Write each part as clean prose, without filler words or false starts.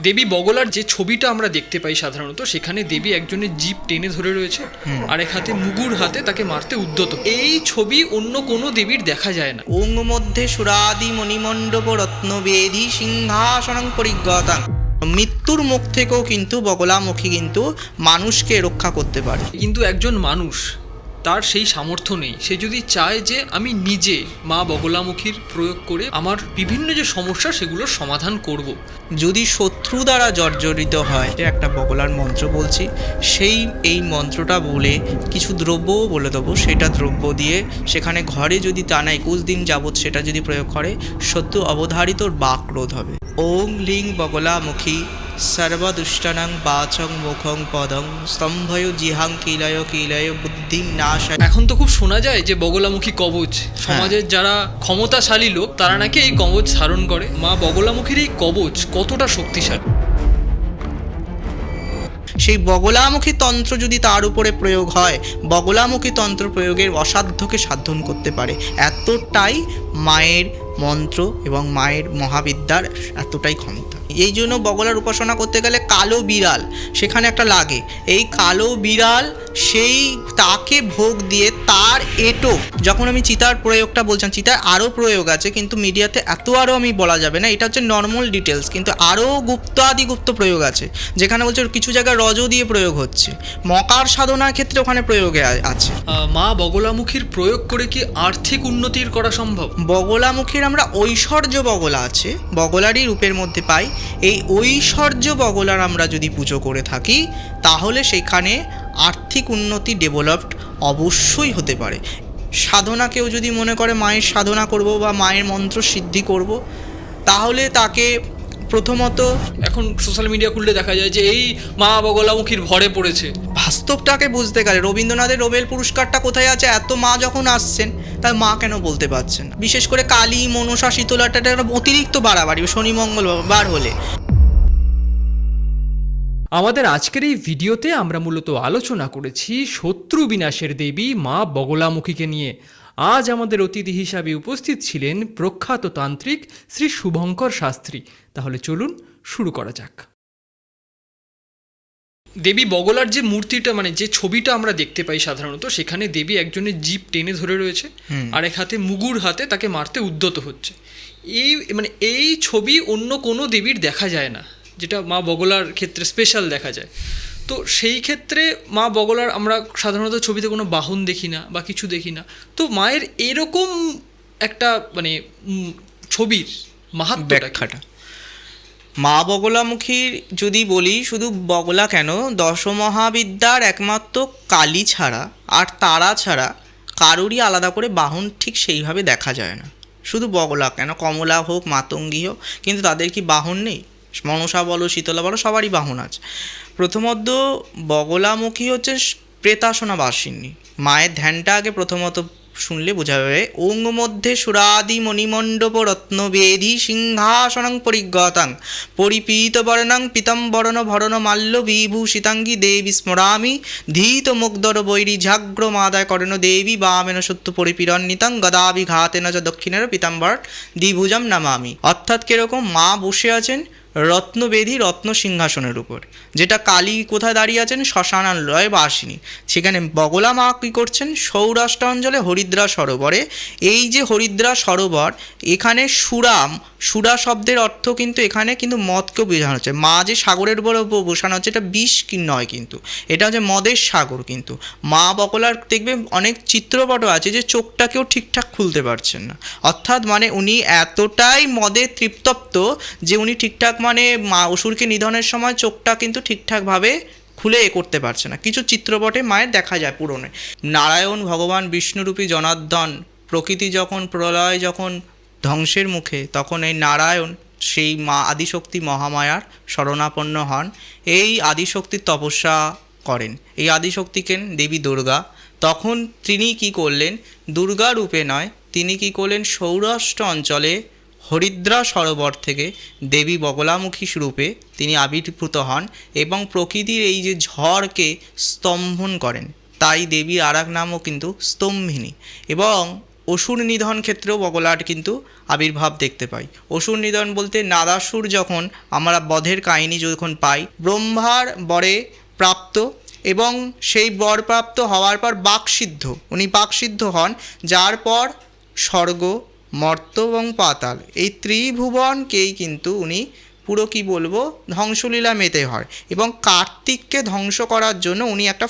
দেবী বগলার যে ছবিটা আমরা দেখতে পাই সাধারণত, সেখানে দেবী একজনের জিভ টেনে ধরে রয়েছে, আর এক হাতে মুগুর হাতে তাকে মারতে উদ্যত। এই ছবি অন্য কোনো দেবীর দেখা যায় না। ওং মধ্যে সুরাদি মণিমণ্ডপ রত্নবেদী সিংহাসনং পরিজ্ঞাতাং। মৃত্যুর মুখ থেকেও কিন্তু বগলামুখী কিন্তু মানুষকে রক্ষা করতে পারে। কিন্তু একজন মানুষ, তার সেই সামর্থ্য নেই। সে যদি চায় যে আমি নিজে মা বগলামুখীর প্রয়োগ করে আমার বিভিন্ন যে সমস্যা সেগুলোর সমাধান করব, যদি শত্রু দ্বারা জর্জরিত হয়, যে একটা বগলার মন্ত্র বলছি, এই মন্ত্রটা বলে কিছু দ্রব্যও বলে দেবো, সেটা দ্রব্য দিয়ে সেখানে ঘরে যদি টানা 21 দিন যাবৎ সেটা যদি প্রয়োগ করে, শত্রু অবধারিত বাকরোধ হবে। ওং লিং বগলামুখী সর্বদুষ্টানাং বাচং মুখং পদং স্তম্ভয় জিহাং কিলয় কিলয় বুদ্ধিং নাশায়। এখন তো খুব শোনা যায় যে বগলামুখী কবচ, সমাজের যারা ক্ষমতাশালী লোক তারা নাকি এই কবচ ধারণ করে। মা বগলামুখীর এই কবচ কতটা শক্তিশালী? সেই বগলামুখী তন্ত্র যদি তার উপরে প্রয়োগ হয়, বগলামুখী তন্ত্র প্রয়োগের অসাধ্যকে সাধন করতে পারে। এতটাই মায়ের মন্ত্র এবং মায়ের মহাবিদ্যার এতটাই ক্ষমতা। এই জন্য বগলার উপাসনা করতে গেলে কালো বিড়াল সেখানে একটা লাগে। এই কালো বিড়াল সেই তাকে ভোগ দিয়ে তার এটো, যখন আমি চিতার প্রয়োগটা বলছিলাম, চিতার আরও প্রয়োগ আছে কিন্তু মিডিয়াতে আরও আমি বলা যাবে না, এটা হচ্ছে নর্মাল ডিটেলস। কিন্তু আরও গুপ্ত প্রয়োগ আছে, যেখানে বলছে কিছু জায়গায় রজ দিয়ে প্রয়োগ হচ্ছে, মকার সাধনার ক্ষেত্রে ওখানে প্রয়োগে আছে। মা বগলামুখীর প্রয়োগ করে কি আর্থিক উন্নতির করা সম্ভব? বগলামুখীর আমরা ঐশ্বর্য বগলা আছে, বগলারই রূপের মধ্যে পাই। এই ঐশ্বর্য বগলার আমরা যদি পুজো করে থাকি, তাহলে সেখানে আর্থিক উন্নতি ডেভেলপড অবশ্যই হতে পারে। সাধনা কেউ যদি মনে করে মায়ের সাধনা করব বা মায়ের মন্ত্র সিদ্ধি করব, তাহলে তাকে প্রথমত, এখন সোশ্যাল মিডিয়া খুললে দেখা যায় যে এই মা বগলামুখীর ভরে পড়েছে। বাস্তবটাকে বুঝতে গেলে রবীন্দ্রনাথের নোবেল পুরস্কারটা কোথায় আছে? এত মা যখন আসছেন, তার মা কেন বলতে পারছেন না? বিশেষ করে কালী, মনসা, শীতলাটা অতিরিক্ত বাড়াবাড়ি শনি মঙ্গলবার হলে। আমাদের আজকের এই ভিডিওতে আমরা মূলত আলোচনা করেছি শত্রু বিনাশের দেবী মা বগলামুখীকে নিয়ে। আজ আমাদের অতিথি হিসাবে উপস্থিত ছিলেন প্রখ্যাত তান্ত্রিক শ্রী শুভঙ্কর শাস্ত্রী। তাহলে চলুন শুরু করা যাক। দেবী বগলার যে মূর্তিটা, মানে যে ছবিটা আমরা দেখতে পাই সাধারণত, সেখানে দেবী একজনের জিভ টেনে ধরে রয়েছে, আর এক হাতে মুগুর হাতে তাকে মারতে উদ্যত হচ্ছে। এই ছবি অন্য কোনো দেবীর দেখা যায় না, যেটা মা বগলার ক্ষেত্রে স্পেশাল দেখা যায়। তো সেই ক্ষেত্রে মা বগলার আমরা সাধারণত ছবিতে কোনো বাহন দেখি না বা কিছু দেখি না। তো মায়ের এরকম একটা ছবির মাহাত্ম্যটা, মা বগলামুখীর যদি বলি, শুধু বগলা কেন, দশমহাবিদ্যার একমাত্র কালী ছাড়া আর তারা ছাড়া কারোরই আলাদা করে বাহন ঠিক সেইভাবে দেখা যায় না। শুধু বগলা কেন, কমলা হোক, মাতঙ্গী হোক, কিন্তু তাদের কি বাহন নেই? মনসা বলো, শীতলা বলো, সবারই বাহন আছে। প্রথমত বগলামুখী হচ্ছে প্রেতাসনা বাসিনী। মায়ের ধ্যানটা আগে প্রথমত শুনলে বোঝা যাবে। ওং মধ্যে সুরাদি মণিমণ্ডপ রত্নবেদী সিংহাসনং পরিজ্ঞাতাং পরিপীত বর্ণং পীতম্বরণ ভরণ মাল্য বিভূষিতাঙ্গী দেবী স্মরামি ধীত মুগ্ধর বৈরী ঝাগ্র মাদায় করেন দেবী বামেন সত্য পরিপীড়ন্বিতাং গদাভিঘাতেন চ দক্ষিণের পীতাম্বর দ্বিভুজম নামামি। অর্থাৎ কিরকম? মা বসে আছেন রত্নবেদী রত্ন সিংহাসনের উপর, যেটা কালী কোথায় দাঁড়িয়ে আছেন? শ্মশানালয় বাসিনী। সেখানে বগলা মা কী করছেন? সৌরাষ্ট্র অঞ্চলে হরিদ্রা সরোবরে। এই যে হরিদ্রা সরোবর, এখানে সুরা শব্দের অর্থ কিন্তু এখানে কিন্তু মদকেও বোঝানো হচ্ছে। মা যে সাগরের উপর বসানো হচ্ছে, এটা বিষ নয়, কিন্তু এটা হচ্ছে মদের সাগর। কিন্তু মা বগলার দেখবে অনেক চিত্রপটও আছে যে চোখটাকেও ঠিকঠাক খুলতে পারছেন না, অর্থাৎ উনি এতটাই মদে তৃপ্তপ্ত যে উনি ঠিকঠাক মা অসুরকে নিধনের সময় চোখটা কিন্তু ঠিকঠাকভাবে খুলে করতে পারছে না। কিছু চিত্রপটে মায়ের দেখা যায় পুরনো। নারায়ণ ভগবান বিষ্ণুরূপী জনার্দন, প্রকৃতি যখন প্রলয়, যখন ধ্বংসের মুখে, তখন এই নারায়ণ সেই মা আদিশক্তি মহামায়ার শরণাপন্ন হন। এই আদিশক্তির তপস্যা করেন। এই আদিশক্তিকে দেবী দুর্গা। তখন তিনি কি করলেন? দুর্গা রূপে নয়, তিনি কি করলেন? সৌরাষ্ট্র অঞ্চলে হরিদ্রা সরোবর থেকে দেবী বগলামুখী রূপে তিনি আবির্ভূত হন এবং প্রকৃতির এই যে ঝড়কে স্তম্ভন করেন। তাই দেবীর আর এক নামও কিন্তু স্তম্ভিনী। এবং অসুর নিধন ক্ষেত্রেও বগলার কিন্তু আবির্ভাব দেখতে পাই। অসুর নিধন বলতে নাদাসুর যখন আমরা বধের কাহিনী যখন পাই, ব্রহ্মার বরে প্রাপ্ত এবং সেই বর প্রাপ্ত হওয়ার পর বাকসিদ্ধ, উনি বাকসিদ্ধ হন, যার পর স্বর্গ, মর্ত এবং পাতাল এই ত্রিভুবনকেই কিন্তু উনি পুরো কি বলবো ধ্বংসলীলা মেতে হয় এবং কার্তিককে ধ্বংস করার জন্য উনি একটা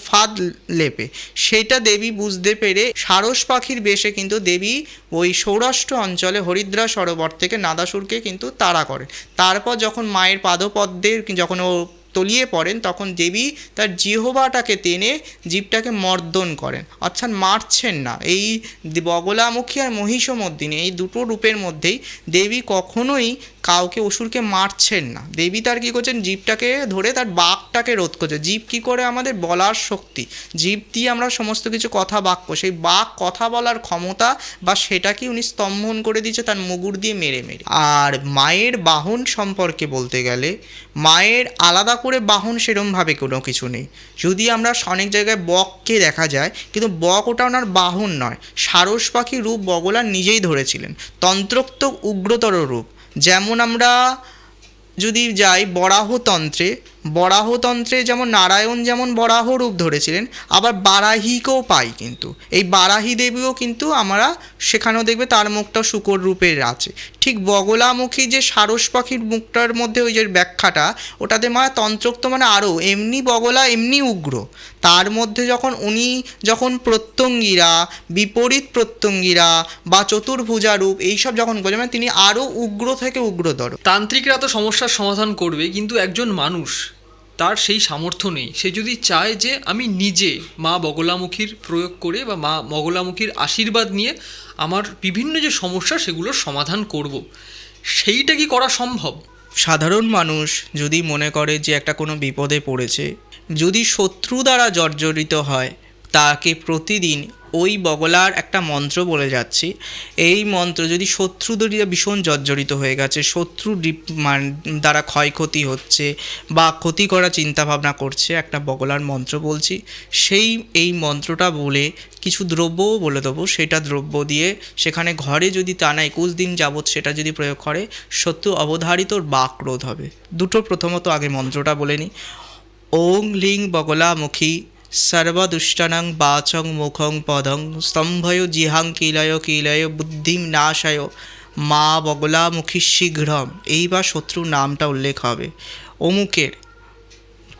ফাঁদ লেপে, সেটা দেবী বুঝতে পেরে সারস পাখির বেশে কিন্তু দেবী ওই সৌরাষ্ট্র অঞ্চলে হরিদ্রা সরোবর থেকে নাদাসুরকে কিন্তু তাড়া করে। তারপর যখন মায়ের পাদপদ্মের যখন ও তলিয়ে পড়েন তখন দেবী তার জিহ্বাটাকে টেনে জীবটাকে মর্দন করেন, অর্থাৎ মারছেন না। এই বগলামুখী আর মহিষমর্দিনী এই দুটো রূপের মধ্যেই দেবী কখনোই কাউকে অসুরকে মারছেন না। দেবী তার কী করছেন, জীবটাকে ধরে তার বাকটাকে রোধ করছে। জীব কী করে, আমাদের বলার শক্তি, জীব দিয়ে আমরা সমস্ত কিছু কথা বাক্য, সেই বাক কথা বলার ক্ষমতা বা সেটাকে উনি স্তম্ভন করে দিচ্ছে তার মুগুর দিয়ে মেরে মেরে। আর মায়ের বাহন সম্পর্কে বলতে গেলে মায়ের আলাদা করে বাহন সেরমভাবে কোনো কিছু নেই। যদি আমরা অনেক জায়গায় বককে দেখা যায়, কিন্তু বক ওটা ওনার বাহন নয়, সারস পাখি রূপ বগলা নিজেই ধরেছিলেন, তন্ত্রোক্ত উগ্রতর রূপ। যেমন আমরা যদি যাই বরাহতন্ত্রে যেমন নারায়ণ যেমন বরাহ রূপ ধরেছিলেন, আবার বারাহিকেও পাই। কিন্তু এই বারাহি দেবীও কিন্তু আমরা সেখানেও দেখবে তার মুখটা শূকর রূপের আছে। ঠিক বগলামুখী যে সারস পাখির মুখটার মধ্যে ওই যে ব্যাখ্যাটা, ওটাতে মানে তন্ত্রোক্ত মানে আরও এমনি বগলা এমনি উগ্র। তার মধ্যে যখন প্রত্যঙ্গীরা, বিপরীত প্রত্যঙ্গীরা বা চতুর্ভুজা রূপ এইসব যখন বলে, মানে তিনি আরও উগ্র থেকে উগ্রতর। তান্ত্রিকরা তো সমস্যার সমাধান করবে, কিন্তু একজন মানুষ তার সেই সামর্থ্য নেই। সে যদি চায় যে আমি নিজে মা বগলামুখীর প্রয়োগ করে বা মা বগলামুখীর আশীর্বাদ নিয়ে আমার বিভিন্ন যে সমস্যা সেগুলোর সমাধান করব, সেইটা কি করা সম্ভব? সাধারণ মানুষ যদি মনে করে যে একটা কোনো বিপদে পড়েছে, যদি শত্রু দ্বারা জর্জরিত হয়, তাকে প্রতিদিন ওই বগলার একটা মন্ত্র বলে যাচ্ছি, এই মন্ত্র যদি শত্রু দ্বারা ভীষণ জর্জরিত হয়ে গেছে, শত্রু দ্বারা ক্ষয়ক্ষতি হচ্ছে বা ক্ষতি করার চিন্তাভাবনা করছে, একটা বগলার মন্ত্র বলছি, এই মন্ত্রটা বলে কিছু দ্রব্যও বলে দেবো, সেটা দ্রব্য দিয়ে সেখানে ঘরে যদি টানা 21 দিন যাবৎ সেটা যদি প্রয়োগ করে, শত্রু অবধারিত বাকরোধ হবে। প্রথমত আগে মন্ত্রটা বলে নিই। ওং লিং বগলামুখী সর্বদুষ্টানং বাচং মুখং পদং স্তম্ভয় জিহাং কিলয় বুদ্ধিম নাশয় মা বগলামুখী শীঘ্রম। এইবার শত্রুর নামটা উল্লেখ হবে। অমুকের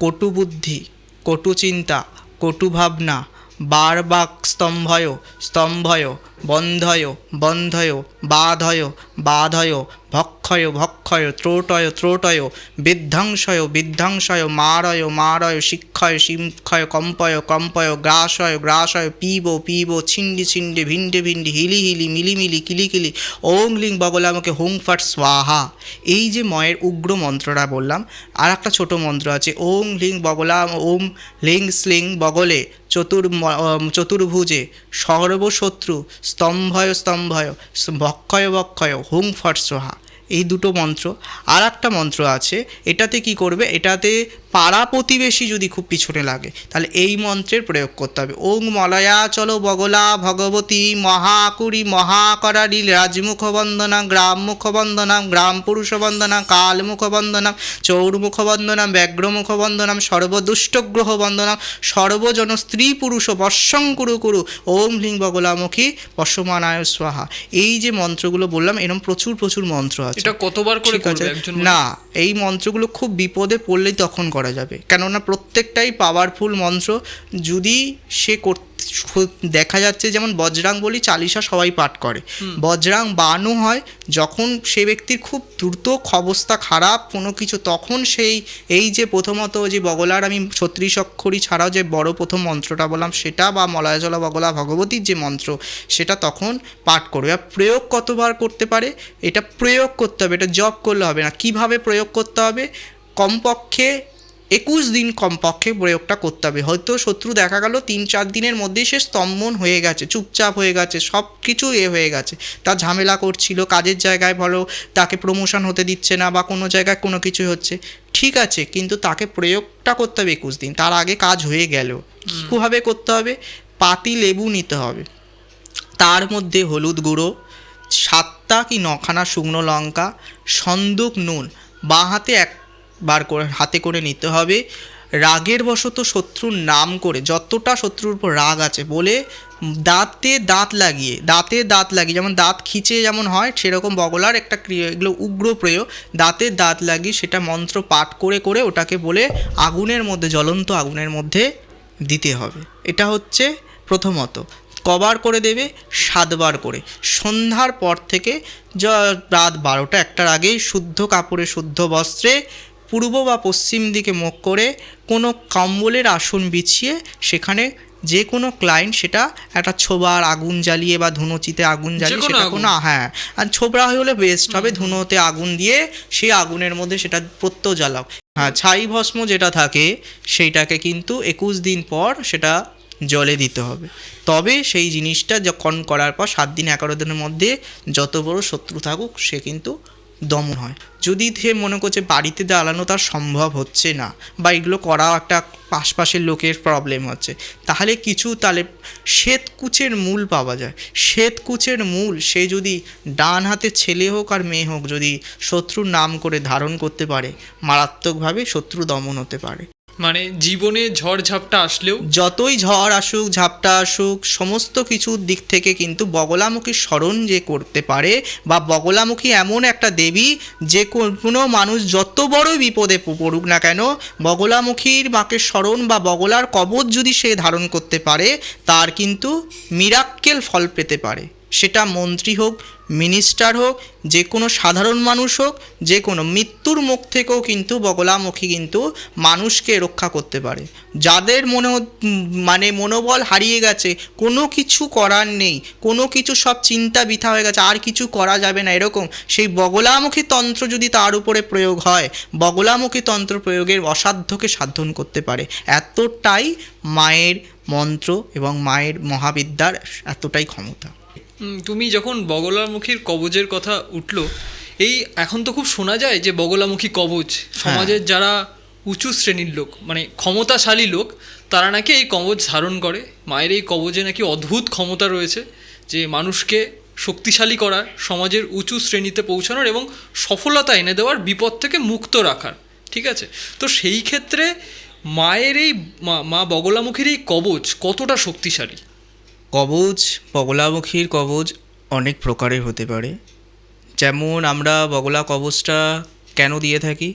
কটু বুদ্ধি, কটু চিন্তা, কটু ভাবনা, বারবাক স্তম্ভয় বন্ধয় বাধয় ভক্ষয় ত্রোটয় বিধ্বংসয় মারয় শিক্ষয় কম্পয় গ্রাসয় পিব ছিন্ডি ভিন্ডে হিলি মিলিমিলি কিলিকিলি ওং লিং বগলামুখে হুং ফট স্বাহা। এই যে ময়ের উগ্র মন্ত্রটা বললাম, আর একটা ছোটো মন্ত্র আছে ওং লিং বগলাম ওম লিং স্লিং বগলে চতুর্ভুজে সর্বশত্রু স্তম্ভয় ভক্ষয় হুং ফট স্বাহা। এই দুটো মন্ত্র। আর একটা মন্ত্র আছে, এটাতে কি করবে, এটাতে পাড়া প্রতিবেশী যদি খুব পিছনে লাগে তাহলে এই মন্ত্রের প্রয়োগ করতে হবে। ওং মলয়া চলো বগলা ভগবতী মহাকুরি মহাকরালি রাজমুখ বন্দনা গ্রাম মুখ বন্দনাম গ্রাম পুরুষ বন্দনা কাল মুখ বন্দনাম চৌর্মুখ বন্দনাম ব্যাঘ্রমুখ বন্দনাম সর্বদুষ্টগ্রহ বন্দনাম সর্বজন স্ত্রী পুরুষ বর্ষং কুরু ওম হ্লিং বগলামুখী পশমানায় স্বাহা। এই যে মন্ত্রগুলো বললাম, এরকম প্রচুর মন্ত্র আছে। এটা কতবার করে করবে একজন? না, এই মন্ত্রগুলো খুব বিপদে পড়লেই তখন করা যাবে, কেননা প্রত্যেকটাই পাওয়ারফুল মন্ত্র। যদি সে দেখা যাচ্ছে যেমন বজরাং বলি চালিশা সবাই পাঠ করে, বজরাং বানও হয় যখন সে ব্যক্তির খুব দ্রুত অবস্থা খারাপ কোনো কিছু, তখন এই যে প্রথমত যে বগলার আমি 36 অক্ষরী ছাড়াও যে বড় প্রথম মন্ত্রটা বললাম সেটা, বা মলয়াজলা বগলা ভগবতীর যে মন্ত্র সেটা তখন পাঠ করবে। আর প্রয়োগ কতবার করতে পারে, এটা প্রয়োগ করতে হবে, এটা জপ করলে হবে না। কিভাবে প্রয়োগ করতে হবে, কমপক্ষে 21 দিন কমপক্ষে প্রয়োগটা করতে হবে। হয়তো শত্রু দেখা গেল 3-4 দিনের মধ্যেই সে স্তম্ভন হয়ে গেছে, চুপচাপ হয়ে গেছে, সব কিছু হয়ে গেছে, তার ঝামেলা করছিল, কাজের জায়গায় ভালো তাকে প্রমোশন হতে দিচ্ছে না বা কোনো জায়গায় কোনো কিছু হচ্ছে, ঠিক আছে, কিন্তু তাকে প্রয়োগটা করতে হবে 21 দিন, তার আগে কাজ হয়ে গেল। কীভাবে করতে হবে, পাতি লেবু নিতে হবে, তার মধ্যে হলুদ গুঁড়ো, 7টা কি 9খানা শুকনো লঙ্কা, সন্দুক নুন বাঁ হাতে একবার করে হাতে করে নিতে হবে। রাগের বশত শত্রুর নাম করে, যতটা শত্রুর উপর রাগ আছে বলে দাঁতে দাঁত লাগিয়ে যেমন দাঁত খিচে যেমন হয় সেরকম বগলার একটা ক্রিয়া, এগুলো উগ্র প্রয়োগ, দাঁতে দাঁত লাগিয়ে সেটা মন্ত্র পাঠ করে করে ওটাকে বলে আগুনের মধ্যে, জ্বলন্ত আগুনের মধ্যে দিতে হবে। এটা হচ্ছে প্রথমত। কবার করে দেবে? 7বার করে। সন্ধ্যার পর থেকে রাত 12টা 1টার আগেই শুদ্ধ কাপড়ে শুদ্ধ বস্ত্রে পূর্ব বা পশ্চিম দিকে মুখ করে কোনো কম্বলের আসন বিছিয়ে সেখানে যে কোনো ক্লায়েন্ট সেটা একটা ছোবার আগুন জ্বালিয়ে বা ধুনোচিতে আগুন জ্বালিয়ে সেটা কোনো, হ্যাঁ, আর ছোবরা হলে বেস্ট হবে, ধুনোতে আগুন দিয়ে সেই আগুনের মধ্যে সেটা প্রত্যহ জ্বালাও। হ্যাঁ, ছাই ভস্ম যেটা থাকে সেইটাকে কিন্তু 21 দিন পর সেটা জলে দিতে হবে। তবে সেই জিনিসটা যখন করার পর 7 দিন 11 দিনের মধ্যে যত বড় শত্রু থাকুক সে কিন্তু দমন হয়। যদি সে মনে করছে বাড়িতে জ্বালানো তার সম্ভব হচ্ছে না বা এগুলো করা একটা আশপাশের লোকের প্রবলেম হচ্ছে, তাহলে শ্বেতকুচের মূল পাওয়া যায়। শ্বেতকুচের মূল সে যদি ডান হাতে ছেলে হোক আর মেয়ে হোক যদি শত্রুর নাম করে ধারণ করতে পারে, মারাত্মকভাবে শত্রু দমন হতে পারে। মানে জীবনে ঝড় ঝাপটা আসলেও, যতই ঝড় আসুক ঝাপটা আসুক, সমস্ত কিছুর দিক থেকে কিন্তু বগলামুখী স্মরণ যে করতে পারে বা বগলামুখী এমন একটা দেবী যে কোনো মানুষ যত বড় বিপদে পড়ুক না কেন, বগলামুখীর মাকে স্মরণ বা বগলার কবচ যদি সে ধারণ করতে পারে তার কিন্তু মিরাক্কেল ফল পেতে পারে। সেটা মন্ত্রী হোক, মিনিস্টার হোক, যে কোনো সাধারণ মানুষ হোক, যে কোনো মৃত্যুর মুখ থেকেও কিন্তু বগলামুখী কিন্তু মানুষকে রক্ষা করতে পারে। যাদের মনোবল হারিয়ে গেছে, কোনো কিছু করার নেই, কোনো কিছু সব চিন্তা বৃথা হয়ে গেছে, আর কিছু করা যাবে না এরকম, সেই বগলামুখী তন্ত্র যদি তার উপরে প্রয়োগ হয়, বগলামুখী তন্ত্র প্রয়োগের অসাধ্যকে সাধন করতে পারে। এতটাই মায়ের মন্ত্র এবং মায়ের মহাবিদ্যার এতটাই ক্ষমতা। তুমি যখন বগলামুখীর কবজের কথা উঠলো, এই এখন তো খুব শোনা যায় যে বগলামুখী কবজ সমাজের যারা উঁচু শ্রেণীর লোক, মানে ক্ষমতাশালী লোক, তারা নাকি এই কবজ ধারণ করে। মায়ের এই কবজে নাকি অদ্ভুত ক্ষমতা রয়েছে যে মানুষকে শক্তিশালী করার, সমাজের উঁচু শ্রেণীতে পৌঁছানোর এবং সফলতা এনে দেওয়ার, বিপদ থেকে মুক্ত রাখার। ঠিক আছে, তো সেই ক্ষেত্রে মায়ের এই মা বগলামুখীর এই কবজ কতটা শক্তিশালী? কবজ, বগলামুখীর কবজ অনেক প্রকারের হতে পারে। যেমন আমরা বগলা কবজটা কেন দিয়ে থাকি,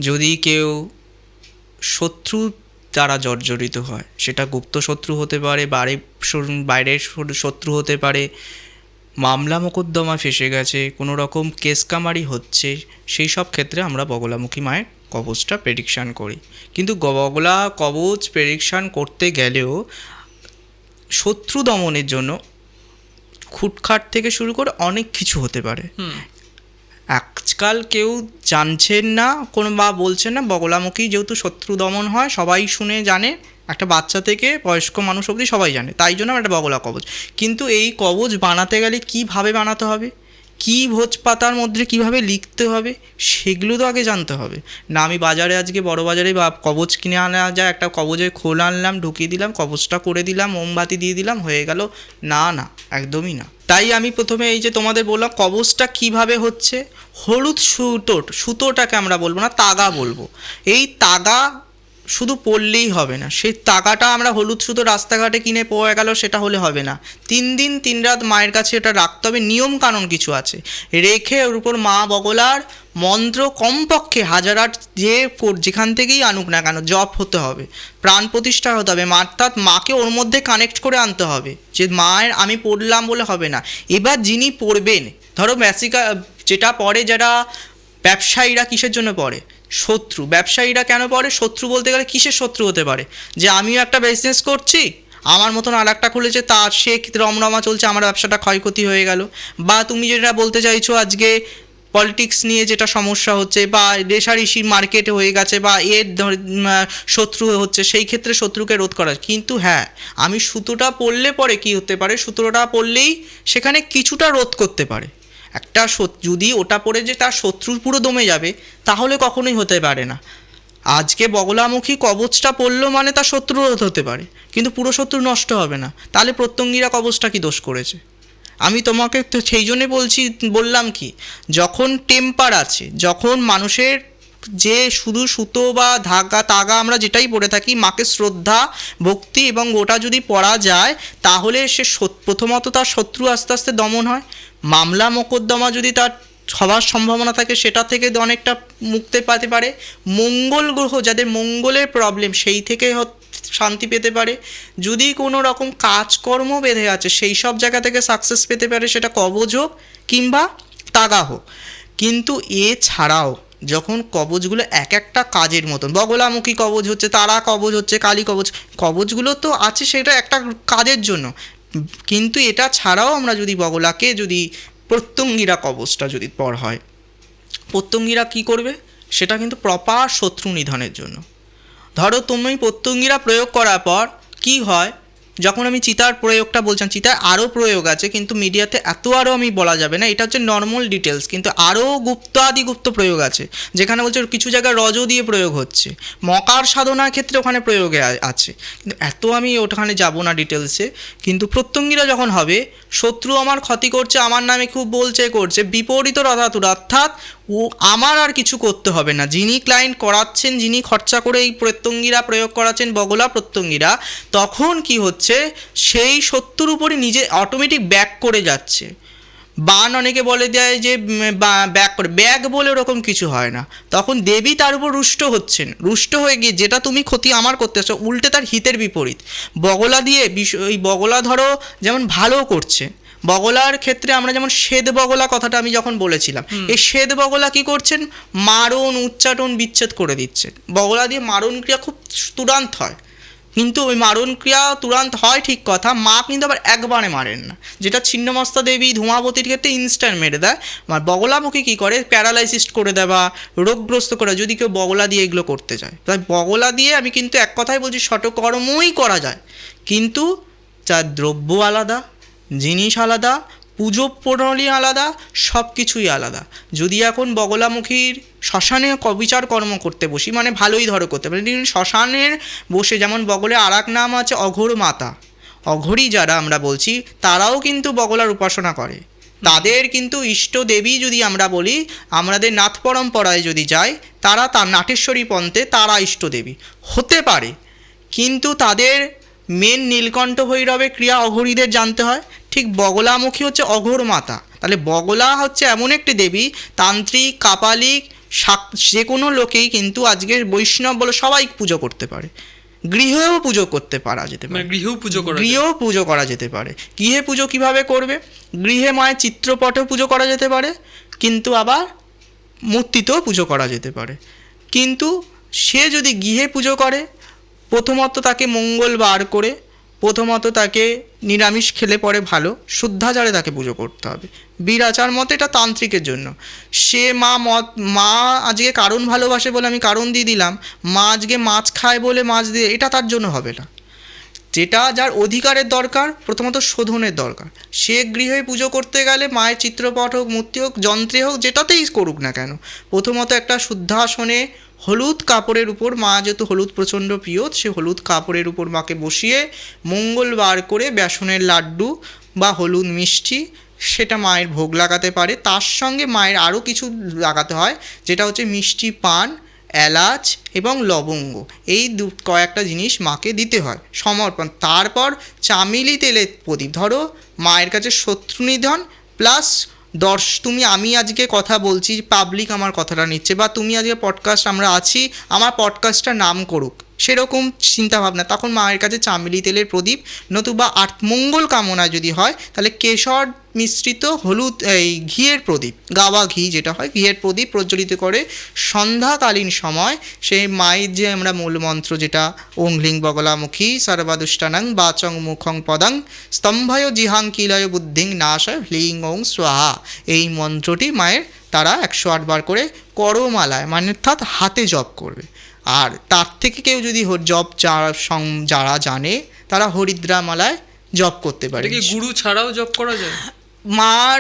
যদি কেউ শত্রু দ্বারা জর্জরিত হয়, সেটা গুপ্ত শত্রু হতে পারে, বাইরের শত্রু হতে পারে, মামলা মোকদ্দমা ফেসে গেছে, কোনো রকম কেস কামারি হচ্ছে, সেই সব ক্ষেত্রে আমরা বগলামুখী মায়ের কবজটা প্রেডিকশান করি। কিন্তু বগলা কবজ প্রেডিকশান করতে গেলেও শত্রু দমনের জন্য খুটখাট থেকে শুরু করে অনেক কিছু হতে পারে। আজকাল কেউ জানছেন না কোনো বা বলছেন না, বগলামুখী যেহেতু শত্রু দমন হয় সবাই শুনে জানে, একটা বাচ্চা থেকে বয়স্ক মানুষ অবধি সবাই জানে, তাই জন্য একটা বগলা কবচ। কিন্তু এই কবচ বানাতে গেলে কীভাবে বানাতে হবে, কী ভোজপাতার মধ্যে কীভাবে লিখতে হবে, সেগুলো তো আগে জানতে হবে না। আমি বাজারে আজকে বড় বাজারে বা কবচ কিনে আনা যায়, একটা কবচের খোল আনলাম, ঢুকিয়ে দিলাম, কবচটা করে দিলাম, মোমবাতি দিয়ে দিলাম, হয়ে গেল, না না, একদমই না। তাই আমি প্রথমে এই যে তোমাদের বললাম কবচটা কিভাবে হচ্ছে, হলুদ সুতোটাকে আমরা বলবো না, তাগা বলবো। এই তাগা শুধু পড়লেই হবে না, সেই তাগাটা আমরা হলুদ সুতো রাস্তাঘাটে কিনে পড়ে গেল সেটা হলে হবে না। 3 দিন 3 রাত মায়ের কাছে এটা রাখতে হবে, নিয়ম কানুন কিছু আছে, রেখে ওর উপর মা বগলার মন্ত্র কমপক্ষে 1000 যেখান থেকেই আনুক না কেন জপ হতে হবে, প্রাণ প্রতিষ্ঠা হতে হবে, অর্থাৎ মাকে ওর মধ্যে কানেক্ট করে আনতে হবে, যে মায়ের আমি পড়লাম বলে হবে না। এবার যিনি পড়বেন, ধরো যেটা পড়ে যারা ব্যবসায়ীরা কিসের জন্য পড়ে, শত্রু। ব্যবসায়ীরা কেন পড়ে, শত্রু বলতে গেলে কিসের শত্রু হতে পারে, যে আমিও একটা বিজনেস করছি, আমার মতন আর একটা খুলেছে, তার সে রমরমা চলছে, আমার ব্যবসাটা ক্ষয়ক্ষতি হয়ে গেল। বা তুমি যেটা বলতে চাইছো আজকে পলিটিক্স নিয়ে যেটা সমস্যা হচ্ছে, বা রেশারেশি মার্কেটে হয়ে গেছে, বা শত্রু হচ্ছে, সেই ক্ষেত্রে শত্রুকে রোধ করা। কিন্তু হ্যাঁ, আমি সুতোটা পড়লে পরে কি হতে পারে, সুতোটা পড়লেই সেখানে কিছুটা রোধ করতে পারে। একটা যদি ওটা পড়ে যে তার শত্রু পুরো দমে যাবে, তাহলে কখনোই হতে পারে না। আজকে বগলামুখী কবচটা পড়লো মানে তার শত্রু রোধ হতে পারে, কিন্তু পুরো শত্রু নষ্ট হবে না। তাহলে প্রত্যঙ্গীরা কবচটা কি দোষ করেছে? আমি তোমাকে তো সেই জন্যে বললাম কি, যখন টেম্পার আছে, যখন মানুষের যে শুধু সুতো বা ধাগা তাগা আমরা যেটাই পড়ে থাকি, মাকে শ্রদ্ধা ভক্তি এবং ওটা যদি পড়া যায়, তাহলে সে প্রথমত তার শত্রু আস্তে আস্তে দমন হয়। মামলা মোকদ্দমা যদি তার হওয়ার সম্ভাবনা থাকে, সেটা থেকে অনেকটা মুক্তি পেতে পারে। মঙ্গল গ্রহ, যাদের মঙ্গলের প্রবলেম, সেই থেকে শান্তি পেতে পারে। যদি কোনো রকম কাজকর্ম বেঁধে আছে, সেই সব জায়গা থেকে সাকসেস পেতে পারে, সেটা কবজ হোক কিংবা তাগা হোক। কিন্তু এছাড়াও যখন কবচগুলো এক একটা কাজের মতন, বগলামুখী কবচ হচ্ছে, তারা কবচ হচ্ছে, কালী কবচ, কবচগুলো তো আছে সেটা একটা কাজের জন্য। কিন্তু এটা ছাড়াও আমরা যদি বগলাকে যদি প্রত্যঙ্গীরা কবচটা যদি পড় হয়, প্রত্যঙ্গীরা কী করবে, সেটা কিন্তু প্রপার শত্রু নিধনের জন্য। ধরো তুমি প্রত্যঙ্গীরা প্রয়োগ করার পর কি হয়, যখন আমি চিতার প্রয়োগটা বলছিলাম, চিতার আরও প্রয়োগ আছে কিন্তু মিডিয়াতে এত আরও আমি বলা যাবে না, এটা হচ্ছে নর্মাল ডিটেলস। কিন্তু আরও গুপ্ত প্রয়োগ আছে, যেখানে বলছে কিছু জায়গায় রজ দিয়ে প্রয়োগ হচ্ছে, মকার সাধনার ক্ষেত্রে ওখানে প্রয়োগে আছে, কিন্তু এত আমি ওখানে যাব না ডিটেলসে। কিন্তু প্রত্যঙ্গীরা যখন হবে, শত্রু আমার ক্ষতি করছে, আমার নামে খুব বলছে করছে, বিপরীত রথাতুর, অর্থাৎ ও আমার আর কিছু করতে হবে না, যিনি ক্লায়েন্ট করাচ্ছেন, যিনি খরচা করে এই প্রত্যঙ্গীরা প্রয়োগ করাচ্ছেন, বগলা প্রত্যঙ্গীরা, তখন কি হচ্ছে, সেই শত্রুর উপরই নিজে অটোমেটিক ব্যাক করে যাচ্ছে। বান অনেকে বলে দেয় যে ব্যাক করে, ব্যাক বলে ওরকম কিছু হয় না। তখন দেবী তার উপর রুষ্ট হচ্ছেন, রুষ্ট হয়ে গিয়ে যেটা তুমি ক্ষতি আমার করতে আসছো, উল্টে তার হিতের বিপরীত। বগলা দিয়ে ওই বগলা ধরো যেমন ভালো করছে, বগলার ক্ষেত্রে আমরা যেমন শ্বেত বগলা কথাটা আমি যখন বলেছিলাম, এই শ্বেত বগলা কি করছেন, মারণ উচ্চাটন বিচ্ছেদ করে দিচ্ছেন। বগলা দিয়ে মারণ ক্রিয়া খুব তুরান্ত হয়, কিন্তু ওই মারণ ক্রিয়া তুরান্ত হয় ঠিক কথা, মা কিন্তু আবার একবারে মারেন না, যেটা ছিন্নমস্তা দেবী ধূমাবতীর ক্ষেত্রে ইনস্ট্যান্ট মেরে দেয়। আর বগলামুখী কী করে, প্যারালাইসিস করে দেওয়া, রোগগ্রস্ত করে, যদি কেউ বগলা দিয়ে এগুলো করতে যায়। তাই বগলা দিয়ে আমি কিন্তু এক কথাই বলছি, শটকর্মই করা যায়, কিন্তু যার দ্রব্য আলাদা, জিনিস আলাদা, পুজো প্রণালী আলাদা, সব কিছুই আলাদা। যদি এখন বগলামুখীর শ্মশানে কবিচার কর্ম করতে বসি, মানে ভালোই ধরো করতে পারি, শ্মশানের বসে, যেমন বগলের আর এক নাম আছে অঘোর মাতা, অঘোরী যারা আমরা বলছি, তারাও কিন্তু বগলার উপাসনা করে। তাদের কিন্তু ইষ্ট দেবী যদি আমরা বলি, আমাদের নাথ পরম্পরায় যদি যাই, তারা তার নাটেশ্বরী পন্থে তারা ইষ্ট দেবী হতে পারে, কিন্তু তাদের মেন নীলকণ্ঠ ভৈরবের ক্রিয়া অঘোরীদের জানতে হয়। ঠিক বগলামুখী হচ্ছে অঘোর মাতা। তাহলে বগলা হচ্ছে এমন একটি দেবী, তান্ত্রিক, কাপালিক, যে কোনো লোকেই কিন্তু আজকের বৈষ্ণব বলে সবাই পুজো করতে পারে, গৃহেও পুজো করতে পারা যেতে পারে, গৃহেও পুজো করা যেতে পারে। গৃহে পুজো কিভাবে করবে, গৃহে মায়ের চিত্রপটেও পুজো করা যেতে পারে, কিন্তু আবার মূর্তিতেও পুজো করা যেতে পারে। কিন্তু সে যদি গৃহে পুজো করে, প্রথমত তাকে মঙ্গলবার করে, প্রথমত তাকে নিরামিষ খেলে পরে ভালো, শুদ্ধাচারে তাকে পুজো করতে হবে। বীরাচার মতে এটা তান্ত্রিকের জন্য। সে মা আজকে কারণ ভালোবাসে বলে আমি কারণ দিয়ে দিলাম, মা আজকে মাছ খায় বলে মাছ দিয়ে, এটা তার জন্য হবে না। যেটা যার অধিকারের দরকার, প্রথমত শোধনের দরকার, সে গৃহে পুজো করতে গেলে মায়ের চিত্রপট হোক, মূর্তি হোক, যন্ত্রে হোক, যেটাতেই করুক না কেন, প্রথমত একটা শুদ্ধাসনে হলুদ কাপড়ের উপর, মা যেহেতু হলুদ প্রচণ্ড প্রিয়, সে হলুদ কাপড়ের উপর মাকে বসিয়ে মঙ্গলবার করে বেসনের লাড্ডু বা হলুদ মিষ্টি সেটা মায়ের ভোগ লাগাতে পারে। তার সঙ্গে মায়ের আরও কিছু লাগাতে হয়, যেটা হচ্ছে মিষ্টি পান, এলাচ এবং লবঙ্গ, এই কয়েকটা জিনিস মাকে দিতে হয় সমর্পণ। তারপর চামেলি তেলের প্রদীপ, ধরো মায়ের কাছে শত্রু নিধন প্লাস তুমি আমি আজকে কথা বলছি, পাবলিক আমার কথাটা নিচ্ছে, বা তুমি আজকে পডকাস্ট আমরা আছি, আমার পডকাস্টটা নাম করুক, সেরকম চিন্তাভাবনা, তখন মায়ের কাছে চামেলি তেলের প্রদীপ, নতুবা মঙ্গল কামনা যদি হয় তাহলে কেশর মিশ্রিত হলুদ এই ঘিয়ের প্রদীপ, গাওয়া ঘি যেটা হয়, ঘিয়ের প্রদীপ প্রজ্বলিত করে সন্ধ্যাকালীন সময় সেই মায়ের যে আমরা মূল মন্ত্র যেটা ওং হ্লিং বগলামুখী সর্বাদুষ্টানাং বাচং মুখং পদং স্তম্ভয় জিহাং কিলয় বুদ্ধিং নাশয় হ্লিং ওং স্বাহা, এই মন্ত্রটি মায়ের তারা 108 বার করে করমালায়, মানে অর্থাৎ হাতে জপ করবে। আর তার থেকে কেউ যদি জপ যারা জানে, তারা হরিদ্রামালায় জপ করতে পারে। গুরু ছাড়াও জপ করা যায়? মার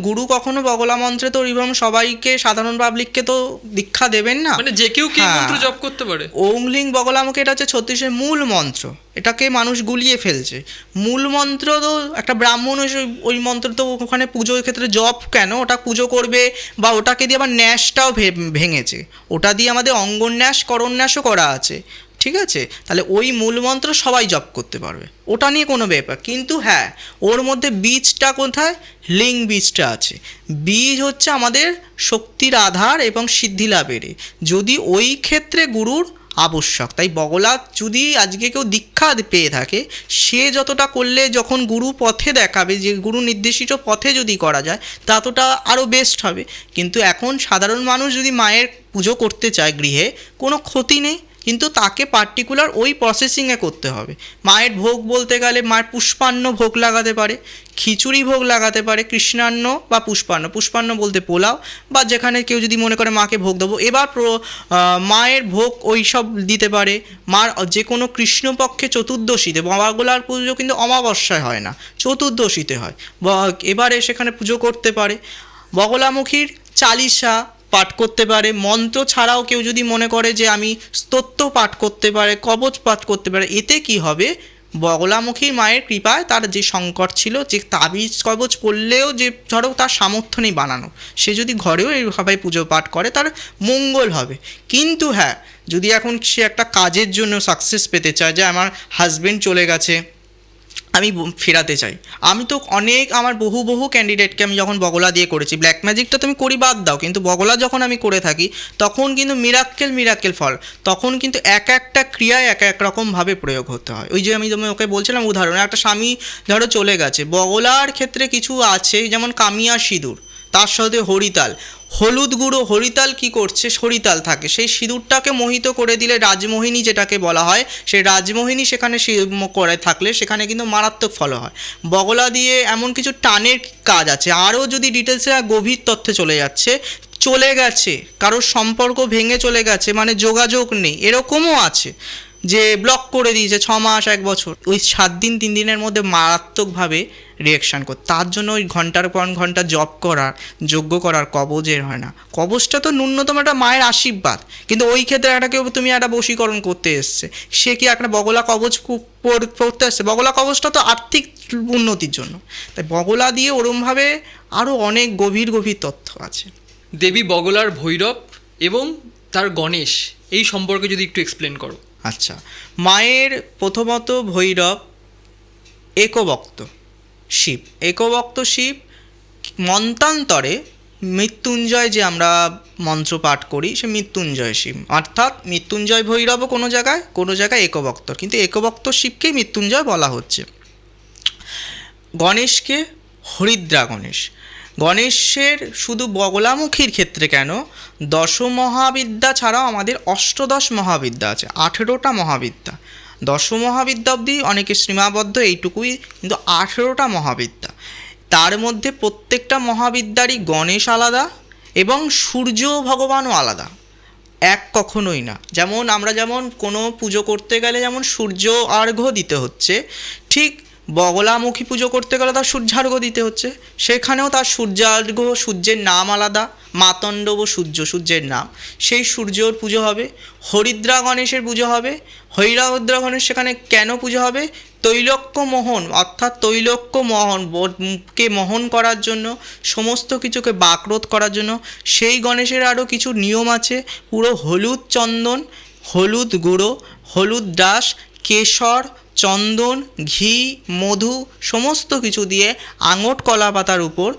গুরু কখনো বগলা মন্ত্রে তো এবং সবাইকে সাধারণ পাবলিককে তো দীক্ষা দেবেন না, মানে যে কেউ কি হ্যাঁ। মন্ত্র জপ করতে পারে? ওংলিং বগলামুখী এটা হচ্ছে ছত্রিশের মূল মন্ত্র, এটাকে মানুষ গুলিয়ে ফেলছে। মূল মন্ত্র তো একটা ব্রাহ্মণ ওই মন্ত্র তো ওখানে পুজোর ক্ষেত্রে জপ কেন, ওটা পুজো করবে বা ওটাকে দিয়ে আবার ন্যাসটাও ভেঙেছে, ওটা দিয়ে আমাদের অঙ্গন্যাস করন্যাসও করা আছে, ঠিক আছে? তাহলে ওই মূল মন্ত্র সবাই জপ করতে পারবে, ওটা নিয়ে কোনো ব্যাপার। কিন্তু হ্যাঁ, ওর মধ্যে বীজটা কোথায়? লিঙ্গ বীজটা আছে। বীজ হচ্ছে আমাদের শক্তির আধার এবং সিদ্ধি লাভের, যদি ওই ক্ষেত্রে গুরুর আবশ্যক। তাই বগলা যদি আজকে কেউ দীক্ষা পেয়ে থাকে, সে যতটা করলে যখন গুরু পথে দেখাবে, যে গুরু নির্দেশিত পথে যদি করা যায় ততটা আরও বেস্ট হবে। কিন্তু এখন সাধারণ মানুষ যদি মায়ের পুজো করতে চায় গৃহে, কোনো ক্ষতি নেই, কিন্তু তাকে পার্টিকুলার ওই প্রসেসিংয়ে করতে হবে। মায়ের ভোগ বলতে গেলে মায়ের পুষ্পান্ন ভোগ লাগাতে পারে, খিচুড়ি ভোগ লাগাতে পারে, কৃষ্ণান্ন বা পুষ্পান্ন বলতে পোলাও, বা যেখানে কেউ যদি মনে করে মাকে ভোগ দেবো, এবার মায়ের ভোগ ওই সব দিতে পারে। মার যে কোনো কৃষ্ণপক্ষে চতুর্দশীতে, বগলার পুজো কিন্তু অমাবস্যায় হয় না, চতুর্দশীতে হয়, এবারে সেখানে পুজো করতে পারে। বগলামুখীর চালিসা পাঠ করতে পারে। মন্ত্র ছাড়াও কেউ যদি মনে করে যে আমি স্তোত্র পাঠ করতে পারে, কবচ পাঠ করতে পারে, এতে কি হবে? বগলামুখী মায়ের কৃপায় তার যে সংকট ছিল, যে তাবিজ কবচ করলেও যে ধরো তার সামর্থ্য নেই বানানো, সে যদি ঘরেও এইভাবে পুজো পাঠ করে তার মঙ্গল হবে। কিন্তু হ্যাঁ, যদি এখন সে একটা কাজের জন্য সাকসেস পেতে চায়, যে আমার হাজবেন্ড চলে গেছে, আমি ফেরাতে চাই, আমি তো আমার বহু ক্যান্ডিডেটকে আমি যখন বগলা দিয়ে করেছি, ব্ল্যাক ম্যাজিকটা তুমি করি বাদ দাও, কিন্তু বগলা যখন আমি করে থাকি তখন কিন্তু মিরাক্কেল ফল, তখন কিন্তু এক একটা ক্রিয়ায় এক রকমভাবে প্রয়োগ হতে হয়। ওই যে আমি ওকে বলছিলাম উদাহরণ, একটা স্বামী ধরো চলে গেছে, বগলার ক্ষেত্রে কিছু আছে যেমন কামিয়া সিঁদুর, তার সাথে হরিতাল, হলুদ গুঁড়ো, হরিতাল কি করছে, হরিতাল থাকে, সেই সিঁদুরটাকে মোহিত করে দিলে রাজমোহিনী যেটাকে বলা হয়, সেই রাজমোহিনী সেখানে করে থাকলে সেখানে কিন্তু মারাত্মক ফল হয়। বগলা দিয়ে এমন কিছু টানের কাজ আছে, আরও যদি ডিটেলসে গভীর তথ্যে চলে গেছে কারোর সম্পর্ক ভেঙে চলে গেছে, মানে যোগাযোগ নেই, এরকমও আছে যে ব্লক করে দিয়েছে 6 মাস 1 বছর, ওই 7 দিন 3 দিনের মধ্যে মারাত্মকভাবে রিয়াকশান করে। তার জন্য ওই ঘন্টার পর ঘন্টা জপ করার, যজ্ঞ করার কবচের হয় না। কবচটা তো ন্যূনতম একটা মায়ের আশীর্বাদ, কিন্তু ওই ক্ষেত্রে একটা কেউ তুমি একটা বশীকরণ করতে এসছে, সে কি একটা বগলা কবচ পড়তে আসছে? বগলা কবচটা তো আর্থিক উন্নতির জন্য, তাই বগলা দিয়ে ওরমভাবে আরও অনেক গভীর তথ্য আছে। দেবী বগলার ভৈরব এবং তার গণেশ, এই সম্পর্কে যদি একটু এক্সপ্লেন করো। আচ্ছা, মায়ের প্রথমত ভৈরব একভক্ত শিব, মন্তান্তরে মৃত্যুঞ্জয় যে আমরা মন্ত্র পাঠ করি, সে মৃত্যুঞ্জয় শিব, অর্থাৎ মৃত্যুঞ্জয় ভৈরবও কোনো জায়গায় একভক্ত, কিন্তু একভক্ত শিবকেই মৃত্যুঞ্জয় বলা হচ্ছে। গণেশকে হরিদ্রা গণেশের শুধু বগলামুখীর ক্ষেত্রে কেন, 10 মহাবিদ্যা ছাড়াও আমাদের অষ্টদশ মহাবিদ্যা আছে, 18টা মহাবিদ্যা। 10 মহাবিদ্যা অবধি অনেকে সীমাবদ্ধ, এইটুকুই, কিন্তু 18টা মহাবিদ্যা। তার মধ্যে প্রত্যেকটা মহাবিদ্যারই গণেশ আলাদা এবং সূর্য ভগবানও আলাদা, এক কখনোই না। আমরা যেমন কোনো পুজো করতে গেলে যেমন সূর্য অর্ঘ্য দিতে হচ্ছে, ঠিক বগলামুখী পুজো করতে গেলে তার সূর্যার্ঘ্য দিতে হচ্ছে, সেখানেও তার সূর্যার্ঘ্য, সূর্যের নাম আলাদা, মাতণ্ডব সূর্যের নাম, সেই সূর্যর পুজো হবে। হরিদ্রা গণেশের পুজো হবে, হরিদ্রা গণেশ সেখানে কেন পুজো হবে? তৈলক্য মোহন, অর্থাৎ কে মোহন করার জন্য, সমস্ত কিছুকে বাকরোধ করার জন্য। সেই গণেশের আরও কিছু নিয়ম আছে, পুরো হলুদ চন্দন, হলুদ গুঁড়ো, হলুদ ডাস, কেশর, চন্দন, ঘি, মধু সমস্ত কিছু দিয়ে আঙট কলা পাতার উপর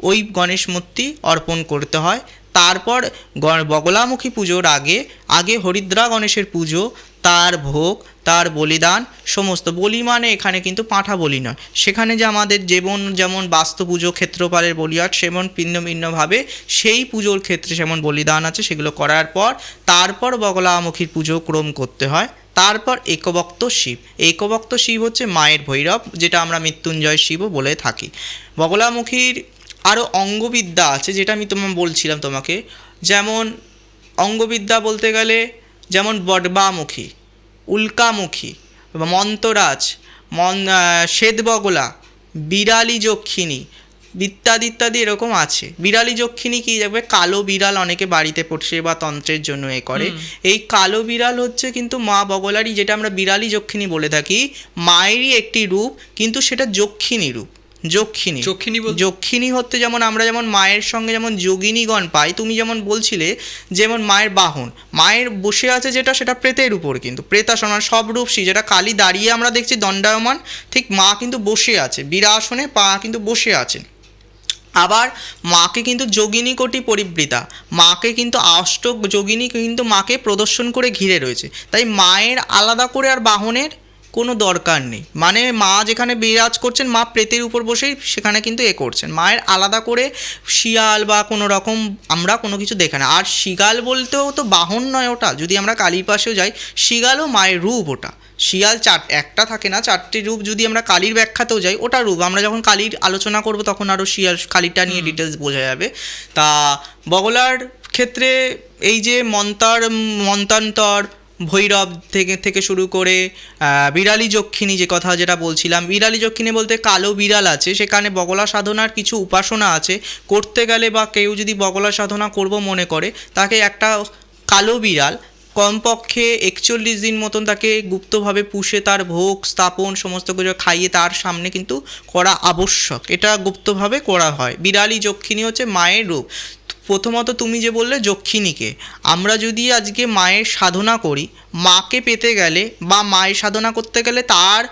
ওই গণেশ মূর্তি অর্পণ করতে হয়। তারপর বগলামুখী পুজোর আগে হরিদ্রা গণেশের পুজো, তার ভোগ, তার বলিদান, সমস্ত বলি মানে এখানে কিন্তু পাঁঠা বলি নয়, সেখানে যে আমাদের যেমন বাস্তু পুজো, ক্ষেত্রপালের বলিয়াট, সেমন ভিন্নভাবে সেই পুজোর ক্ষেত্রে যেমন বলিদান আছে, সেগুলো করার পর তারপর বগলামুখীর পুজো ক্রম করতে হয়। তারপর একভক্ত শিব হচ্ছে মায়ের ভৈরব, যেটা আমরা মৃত্যুঞ্জয় শিবও বলে থাকি। বগলামুখীর আরও অঙ্গবিদ্যা আছে, যেটা আমি বলছিলাম তোমাকে, যেমন অঙ্গবিদ্যা বলতে গেলে যেমন বডবামুখী, উল্কামুখী, মন্তরাজ, শ্বেতবগলা, বিড়ালি যক্ষিণী ইত্যাদি ইত্যাদি এরকম আছে। বিড়ালি যক্ষিণী কি যাবে, কালো বিড়াল অনেকে বাড়িতে পোষে বা তন্ত্রের জন্য এ করে। এই কালো বিড়াল হচ্ছে কিন্তু মা বগলারই, যেটা আমরা বিড়ালি যক্ষিণী বলে থাকি, মায়েরই একটি রূপ, কিন্তু সেটা যক্ষিণী রূপ। যক্ষিণী হতে যেমন আমরা যেমন মায়ের সঙ্গে যেমন যোগিনীগণ পাই, তুমি যেমন বলছিলে যেমন মায়ের বাহন, মায়ের বসে আছে যেটা, সেটা প্রেতের উপর, কিন্তু প্রেতাসন সব রূপসী, যেটা কালী দাঁড়িয়ে আমরা দেখছি দণ্ডায়মান, ঠিক মা কিন্তু বসে আছে বীরাসনে, পা কিন্তু বসে আছেন। আবার মাকে কিন্তু যোগিনী কোটি পরিবৃতা, মাকে কিন্তু অষ্টক যোগিনী কিন্তু মাকে প্রদর্শন করে ঘিরে রয়েছে। তাই মায়ের আলাদা করে আর বাহনের কোনো দরকার নেই, মানে মা যেখানে বিরাজ করছেন, মা প্রেতের উপর বসেই সেখানে কিন্তু এ করছেন। মায়ের আলাদা করে শিয়াল বা কোনো রকম আমরা কোনো কিছু দেখে না। আর শিগাল বলতেও তো বাহন নয় ওটা, যদি আমরা কালীর পাশেও যাই, শিগালও মায়ের রূপ। ওটা শিয়াল একটা থাকে না, 4টি রূপ। যদি আমরা কালীর ব্যাখ্যাতেও যাই, ওটা রূপ। আমরা যখন কালীর আলোচনা করব তখন আরও কালীটা নিয়ে ডিটেলস বোঝা যাবে। তা বগলার ক্ষেত্রে এই যে মন্তান্তর, ভৈরব থেকে শুরু করে বিড়ালি যক্ষিণী, যে কথা যেটা বলছিলাম, বিড়ালি যক্ষিণী বলতে কালো বিড়াল আছে, সেখানে বগলা সাধনার কিছু উপাসনা আছে। করতে গেলে বা কেউ যদি বগলা সাধনা করব মনে করে, তাকে একটা কালো বিড়াল কমপক্ষে 41 দিন মতন তাকে গুপ্তভাবে পুষে তার ভোগ স্থাপন সমস্ত কিছু খাইয়ে তার সামনে কিন্তু করা আবশ্যক। এটা গুপ্তভাবে করা হয়। বিড়ালি যক্ষিণী হচ্ছে মায়ের রূপ। প্রথমত তুমি যে বললে যক্ষিণীকে, আমরা যদি আজকে মায়ের সাধনা করি, মাকে পেতে গেলে বা মায়ের সাধনা করতে গেলে তার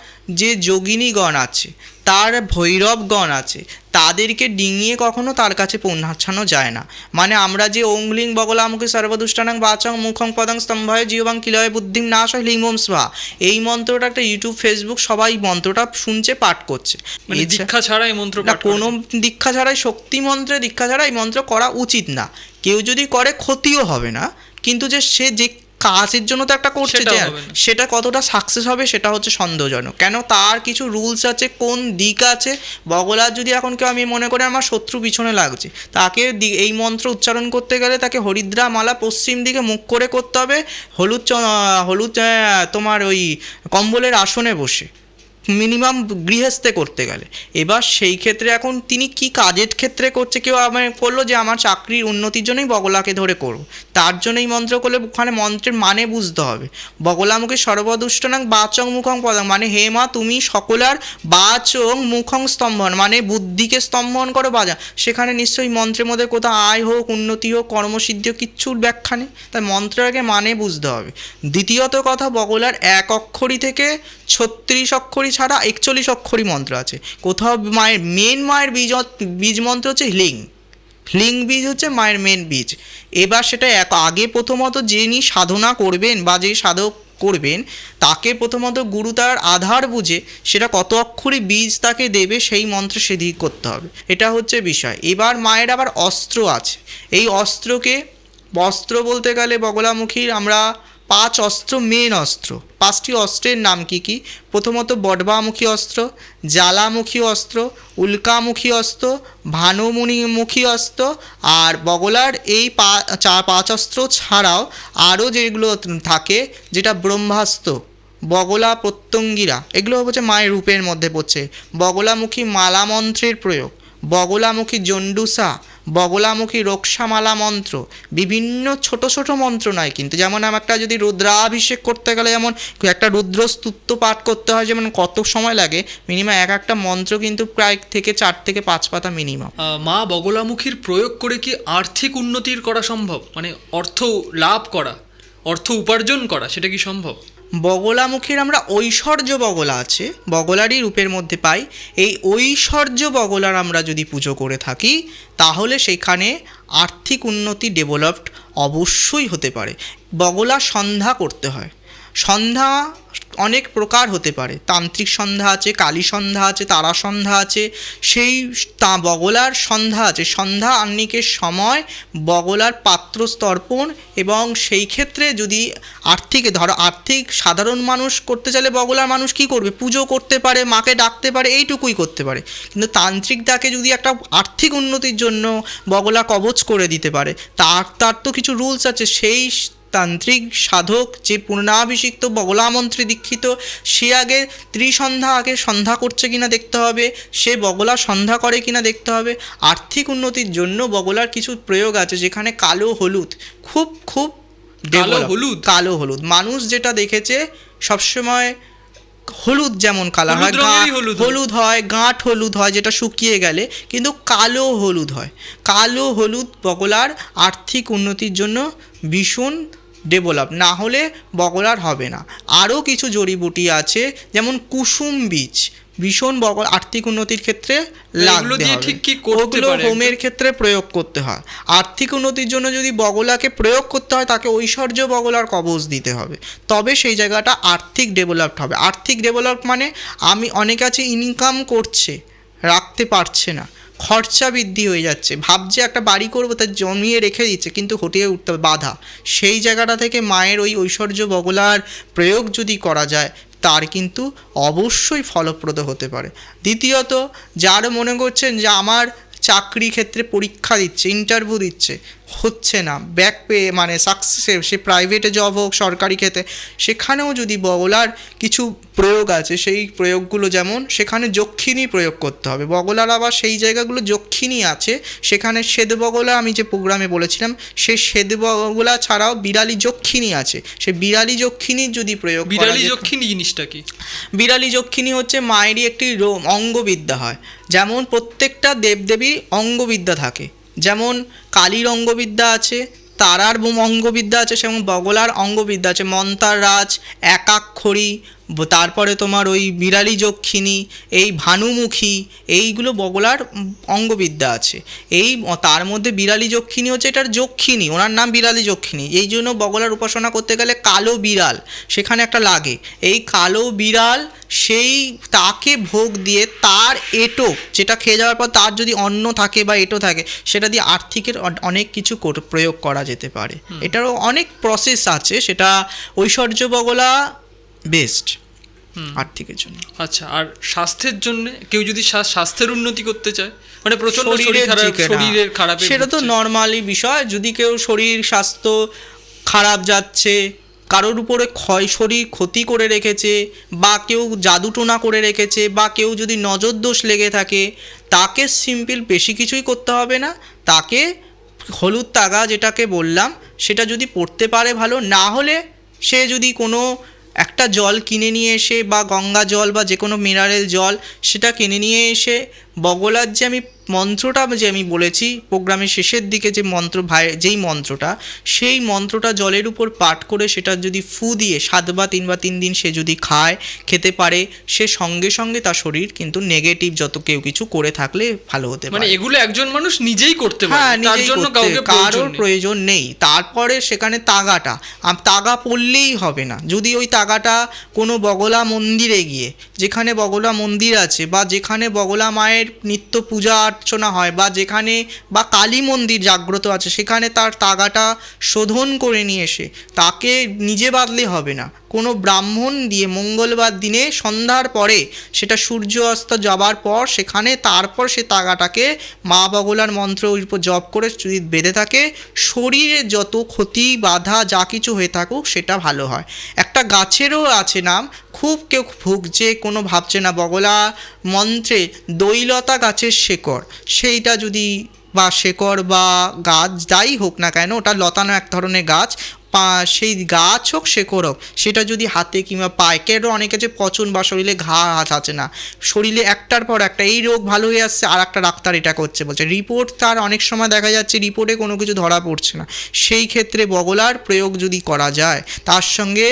যে যোগিনীগণ আছে, তার ভৈরবগণ আছে, তাদেরকে ডিঙিয়ে কখনো তার কাছে পৌঁছানো যায় না। মানে আমরা যে ওংলিং বগলামুখী সর্বদুষ্টানাং বাচং মুখং পদং স্তম্ভয় জীবং কিলয় বুদ্ধিম নাশ লিঙ্গ ওম স্বাহা, এই মন্ত্রটা একটা ইউটিউব ফেসবুক সবাই মন্ত্রটা শুনছে, পাঠ করছে। মানে দীক্ষা ছাড়া এই মন্ত্র না, কোনো দীক্ষা ছাড়াই, শক্তি মন্ত্রে দীক্ষা ছাড়া এই মন্ত্র করা উচিত না। কেউ যদি করে ক্ষতিও হবে না, কিন্তু যে সে যে কাজের জন্য তো একটা করছে, সেটা কতটা সাকসেস হবে সেটা হচ্ছে সন্দেহজনক। কেন, তার কিছু রুলস আছে, কোন দিক আছে। বগলার যদি এখন কেউ, আমি মনে করি আমার শত্রু পিছনে লাগছে, তাকে এই মন্ত্র উচ্চারণ করতে গেলে তাকে হরিদ্রা মালা পশ্চিম দিকে মুখ করে করতে হবে, হলুদ তোমার ওই কম্বলের আসনে বসে, মিনিমাম গৃহস্থে করতে গেলে। এবার সেই ক্ষেত্রে এখন তিনি কি কাজের ক্ষেত্রে করছে, কেউ আমার করলো যে আমার চাকরির উন্নতির জন্যই বগলাকে ধরে করবো, তার জন্য এই মন্ত্র করলে ওখানে মন্ত্রের মানে বুঝতে হবে। বগলামুখী সর্বদুষ্টনাং বাচং মুখং পদং, মানে হে মা তুমি সকলার বাচং মুখং স্তম্ভন, মানে বুদ্ধিকে স্তম্ভন করো বাজা। সেখানে নিশ্চয়ই মন্ত্রের মধ্যে কোথাও আয় হোক, উন্নতি হোক, কর্মসিদ্ধি হোক, কিচ্ছুর ব্যাখ্যা নেই। তাই মন্ত্রের আগে মানে বুঝতে হবে। দ্বিতীয়ত কথা, বগলার 1 অক্ষরী থেকে 36 অক্ষরী ছাড়া 41 অক্ষরী মন্ত্র আছে। কোথাও মায়ের বীজ মন্ত্র হচ্ছে লিং বীজ হচ্ছে মায়ের মেন বীজ। এবার সেটা আগে প্রথমত যিনি সাধনা করবেন বা যে সাধক করবেন, তাকে প্রথমত গুরু তার আধার বুঝে সেটা কত অক্ষরী বীজ তাকে দেবে, সেই মন্ত্র সেদিক করতে হবে। এটা হচ্ছে বিষয়। এবার মায়ের আবার অস্ত্র আছে। এই অস্ত্র বলতে গেলে বগলামুখীর আমরা 5 অস্ত্র, মেন অস্ত্র। 5টি অস্ত্রের নাম কি? প্রথমত বডবামুখী অস্ত্র, জ্বালামুখী অস্ত্র, উল্কামুখী অস্ত্র, ভানুমুখী অস্ত্র। আর বগলার এই 5 অস্ত্র ছাড়াও আরও যেগুলো থাকে, যেটা ব্রহ্মাস্ত্র, বগলা প্রত্যঙ্গিরা, এগুলো হচ্ছে মায়ের রূপের মধ্যে পড়ছে। বগলামুখী মালা মন্ত্রের প্রয়োগ, বগলামুখী জন্ডুসা, বগলামুখী রক্ষামালা মন্ত্র, বিভিন্ন ছোট ছোট মন্ত্র নয় কিন্তু। যেমন একটা যদি রুদ্রাভিষেক করতে গেলে যেমন একটা রুদ্রস্তুত্য পাঠ করতে হয়, যেমন কত সময় লাগে, মিনিমাম একটা মন্ত্র কিন্তু প্রায় 4 থেকে 5 পাতা মিনিমাম। মা বগলামুখীর প্রয়োগ করে কি আর্থিক উন্নতির করা সম্ভব? মানে অর্থ লাভ করা, অর্থ উপার্জন করা, সেটা কি সম্ভব? বগলামুখীর আমরা ঐশ্বর্য বগলা আছে, বগলারই রূপের মধ্যে পাই। এই ঐশ্বর্য বগলার আমরা যদি পুজো করে থাকি, তাহলে সেখানে আর্থিক উন্নতি ডেভেলপড অবশ্যই হতে পারে। বগলা সন্ধ্যা করতে হয়। সন্ধ্যা অনেক প্রকার হতে পারে। তান্ত্রিক সন্ধ্যা আছে, কালী সন্ধ্যা আছে, তারা সন্ধ্যা আছে। সেই বগলার সন্ধ্যা আছে। সন্ধ্যা আহ্নিকের সময় বগলার পাত্র স্তর্পণ, এবং সেই ক্ষেত্রে যদি আর্থিক সাধারণ মানুষ করতে চাইলে বগলার মানুষ কি করবে? পুজো করতে পারে, মাকে ডাকতে পারে, এইটুকুই করতে পারে। কিন্তু তান্ত্রিক ডাকে যদি একটা আর্থিক উন্নতির জন্য বগলা কবচ করে দিতে পারে, তার তো কিছু রুলস আছে। সেই তান্ত্রিক সাধক যে পূর্ণাভিষিক্ত বগলামন্ত্রে দীক্ষিত, সে আগে ত্রিসন্ধ্যা আগে সন্ধ্যা করছে কিনা দেখতে হবে, সে বগলা সন্ধ্যা করে কিনা দেখতে হবে। আর্থিক উন্নতির জন্য বগলার কিছু প্রয়োগ আছে, যেখানে কালো হলুদ খুব খুব কালো হলুদ মানুষ যেটা দেখেছে সবসময় হলুদ যেমন কালার হয়, হলুদ হয়, গাঁট হলুদ হয় যেটা শুকিয়ে গেলে, কিন্তু কালো হলুদ হয়। কালো হলুদ বগলার আর্থিক উন্নতির জন্য ভীষণ ডেভেলপ, না হলে বগলার হবে না। আরও কিছু জড়িবুটি আছে, যেমন কুসুম বীজ, ভীষণ আর্থিক উন্নতির ক্ষেত্রে লাগবে, ওগুলো হোমের ক্ষেত্রে প্রয়োগ করতে হয়। আর্থিক উন্নতির জন্য যদি বগলাকে প্রয়োগ করতে হয়, তাকে ঐশ্বর্য বগলার কবচ দিতে হবে, তবে সেই জায়গাটা আর্থিক ডেভেলপড হবে। আর্থিক ডেভেলপ মানে আমি অনেক আছে ইনকাম করছে, রাখতে পারছে না, খরচা বৃদ্ধি হয়ে যাচ্ছে, ভাবছে একটা বাড়ি করবো, তার জমিয়ে রেখে দিচ্ছে, কিন্তু হটিয়ে উঠতে বাধা। সেই জায়গাটা থেকে মায়ের ওই ঐশ্বর্য বগলার প্রয়োগ যদি করা যায়, তার কিন্তু অবশ্যই ফলপ্রদ হতে পারে। দ্বিতীয়ত, যারা মনে করছেন যে আমার চাকরি ক্ষেত্রে পরীক্ষা দিচ্ছে, ইন্টারভিউ দিচ্ছে, হচ্ছে না, ব্যাক পেয়ে মানে সাকসেস, সে প্রাইভেটে জব হোক সরকারি ক্ষেত্রে, সেখানেও যদি বগলার কিছু প্রয়োগ আছে, সেই প্রয়োগগুলো যেমন সেখানে যক্ষিণী প্রয়োগ করতে হবে। বগলার আবার সেই জায়গাগুলো যক্ষিণী আছে, সেখানে শ্বেত বগলা আমি যে প্রোগ্রামে বলেছিলাম, সেই শ্বেত বগলা ছাড়াও বিড়ালি যক্ষিণী আছে, সে বিড়ালি যক্ষিণীর যদি প্রয়োগ, বিড়ালি যক্ষিণী জিনিসটা কি? বিড়ালি যক্ষিণী হচ্ছে মায়েরই একটি অঙ্গবিদ্যা হয়, যেমন প্রত্যেকটা দেবদেবীর অঙ্গবিদ্যা থাকে, যেমন কালীর অঙ্গবিদ্যা আছে, তারার অঙ্গবিদ্যা আছে, সেমন বগলার অঙ্গবিদ্যা আছে, মন্তার রাজ, একাক্ষরী, তারপরে তোমার ওই বিড়ালি যক্ষিণী, এই ভানুমুখী, এইগুলো বগলার অঙ্গবিদ্যা আছে। এই তার মধ্যে বিড়ালি যক্ষিণী হচ্ছে এটার যক্ষিণী, ওনার নাম বিড়ালি যক্ষিণী। এই জন্য বগলার উপাসনা করতে গেলে কালো বিড়াল সেখানে একটা লাগে, এই কালো বিড়াল সেই তাকে ভোগ দিয়ে তার এঁটো, যেটা খেয়ে যাওয়ার পর তার যদি অন্ন থাকে বা এঁটো থাকে, সেটা দিয়ে আর্থিকের অনেক কিছু প্রয়োগ করা যেতে পারে। এটারও অনেক প্রসেস আছে, সেটা ঐশ্বর্য বগলা বেস্ট আর্থিকের জন্য। আচ্ছা, আর স্বাস্থ্যের জন্য কেউ যদি স্বাস্থ্যের উন্নতি করতে চায়, মানে প্রচন্ড শরীরের খারাপ, সেটা তো নর্মালি বিষয়। যদি কেউ শরীর স্বাস্থ্য খারাপ যাচ্ছে, কারোর উপরে শরীর ক্ষতি করে রেখেছে, বা কেউ জাদুটোনা করে রেখেছে, বা কেউ যদি নজর দোষ লেগে থাকে, তাকে সিম্পল বেশি কিছুই করতে হবে না, তাকে হলুদ তাগা যেটাকে বললাম সেটা যদি পড়তে পারে ভালো, না হলে সে যদি কোনো একটা জল কিনে নিয়ে এসে, বা গঙ্গা জল বা যে কোনো মিনারেল জল, সেটা কিনে নিয়ে এসে বগলার যে আমি মন্ত্রটা যে আমি বলেছি প্রোগ্রামের শেষের দিকে, যে যেই মন্ত্রটা, সেই মন্ত্রটা জলের উপর পাঠ করে সেটা যদি ফু দিয়ে 7 বা 3 বা 3 দিন সে যদি খেতে পারে, সে সঙ্গে সঙ্গে তার শরীর কিন্তু নেগেটিভ যত কেউ কিছু করে থাকলে ভালো হতে পারে। মানে এগুলো একজন মানুষ নিজেই করতে পারে, তার জন্য কারোর প্রয়োজন নেই। তারপরে সেখানে তাগা পড়লেই হবে না। যদি ওই তাগাটা কোনো বগলা মন্দিরে গিয়ে, যেখানে বগলা মন্দির আছে, বা যেখানে বগলা মায়ের নিত্য পূজা অর্চনা হয়, বা যেখানে বা কালী মন্দির জাগ্রত আছে, সেখানে তার তাগাটা শোধন করে নিয়ে এসে তাকে নিজে বাঁধলে হবে না, কোনো ব্রাহ্মণ দিয়ে মঙ্গলবার দিনে সন্ধ্যার পরে, সেটা সূর্য অস্ত যাবার পর, সেখানে তারপর সে তাগাটাকে মা বগলার মন্ত্র উপর জপ করে যদি বেঁধে থাকে, শরীরে যত ক্ষতি বাধা যা কিছু হয়ে থাকুক সেটা ভালো হয়। একটা গাছেরও আছে নাম, খুব কেউ ভুগছে, কোনো ভাবছে না, বগলা মন্ত্রে দৈলতা গাছের শেকড়, সেইটা যদি, বা শেকড় বা গাছ যাই হোক না কেন, ওটা লতানো এক ধরনের গাছ, সেই গাছ হোক শেকড় হোক, সেটা যদি হাতে কিংবা পায়ে, কেউ অনেকে যে পচন বা শরীরে ঘা আছে না, শরীরে একটার পর একটা এই রোগ ভালো হয়ে আসছে, আর একটা ডাক্তার এটা করছে বলছে, রিপোর্ট তার অনেক সময় দেখা যাচ্ছে রিপোর্টে কোনো কিছু ধরা পড়ছে না, সেই ক্ষেত্রে বগলার প্রয়োগ যদি করা যায়, তার সঙ্গে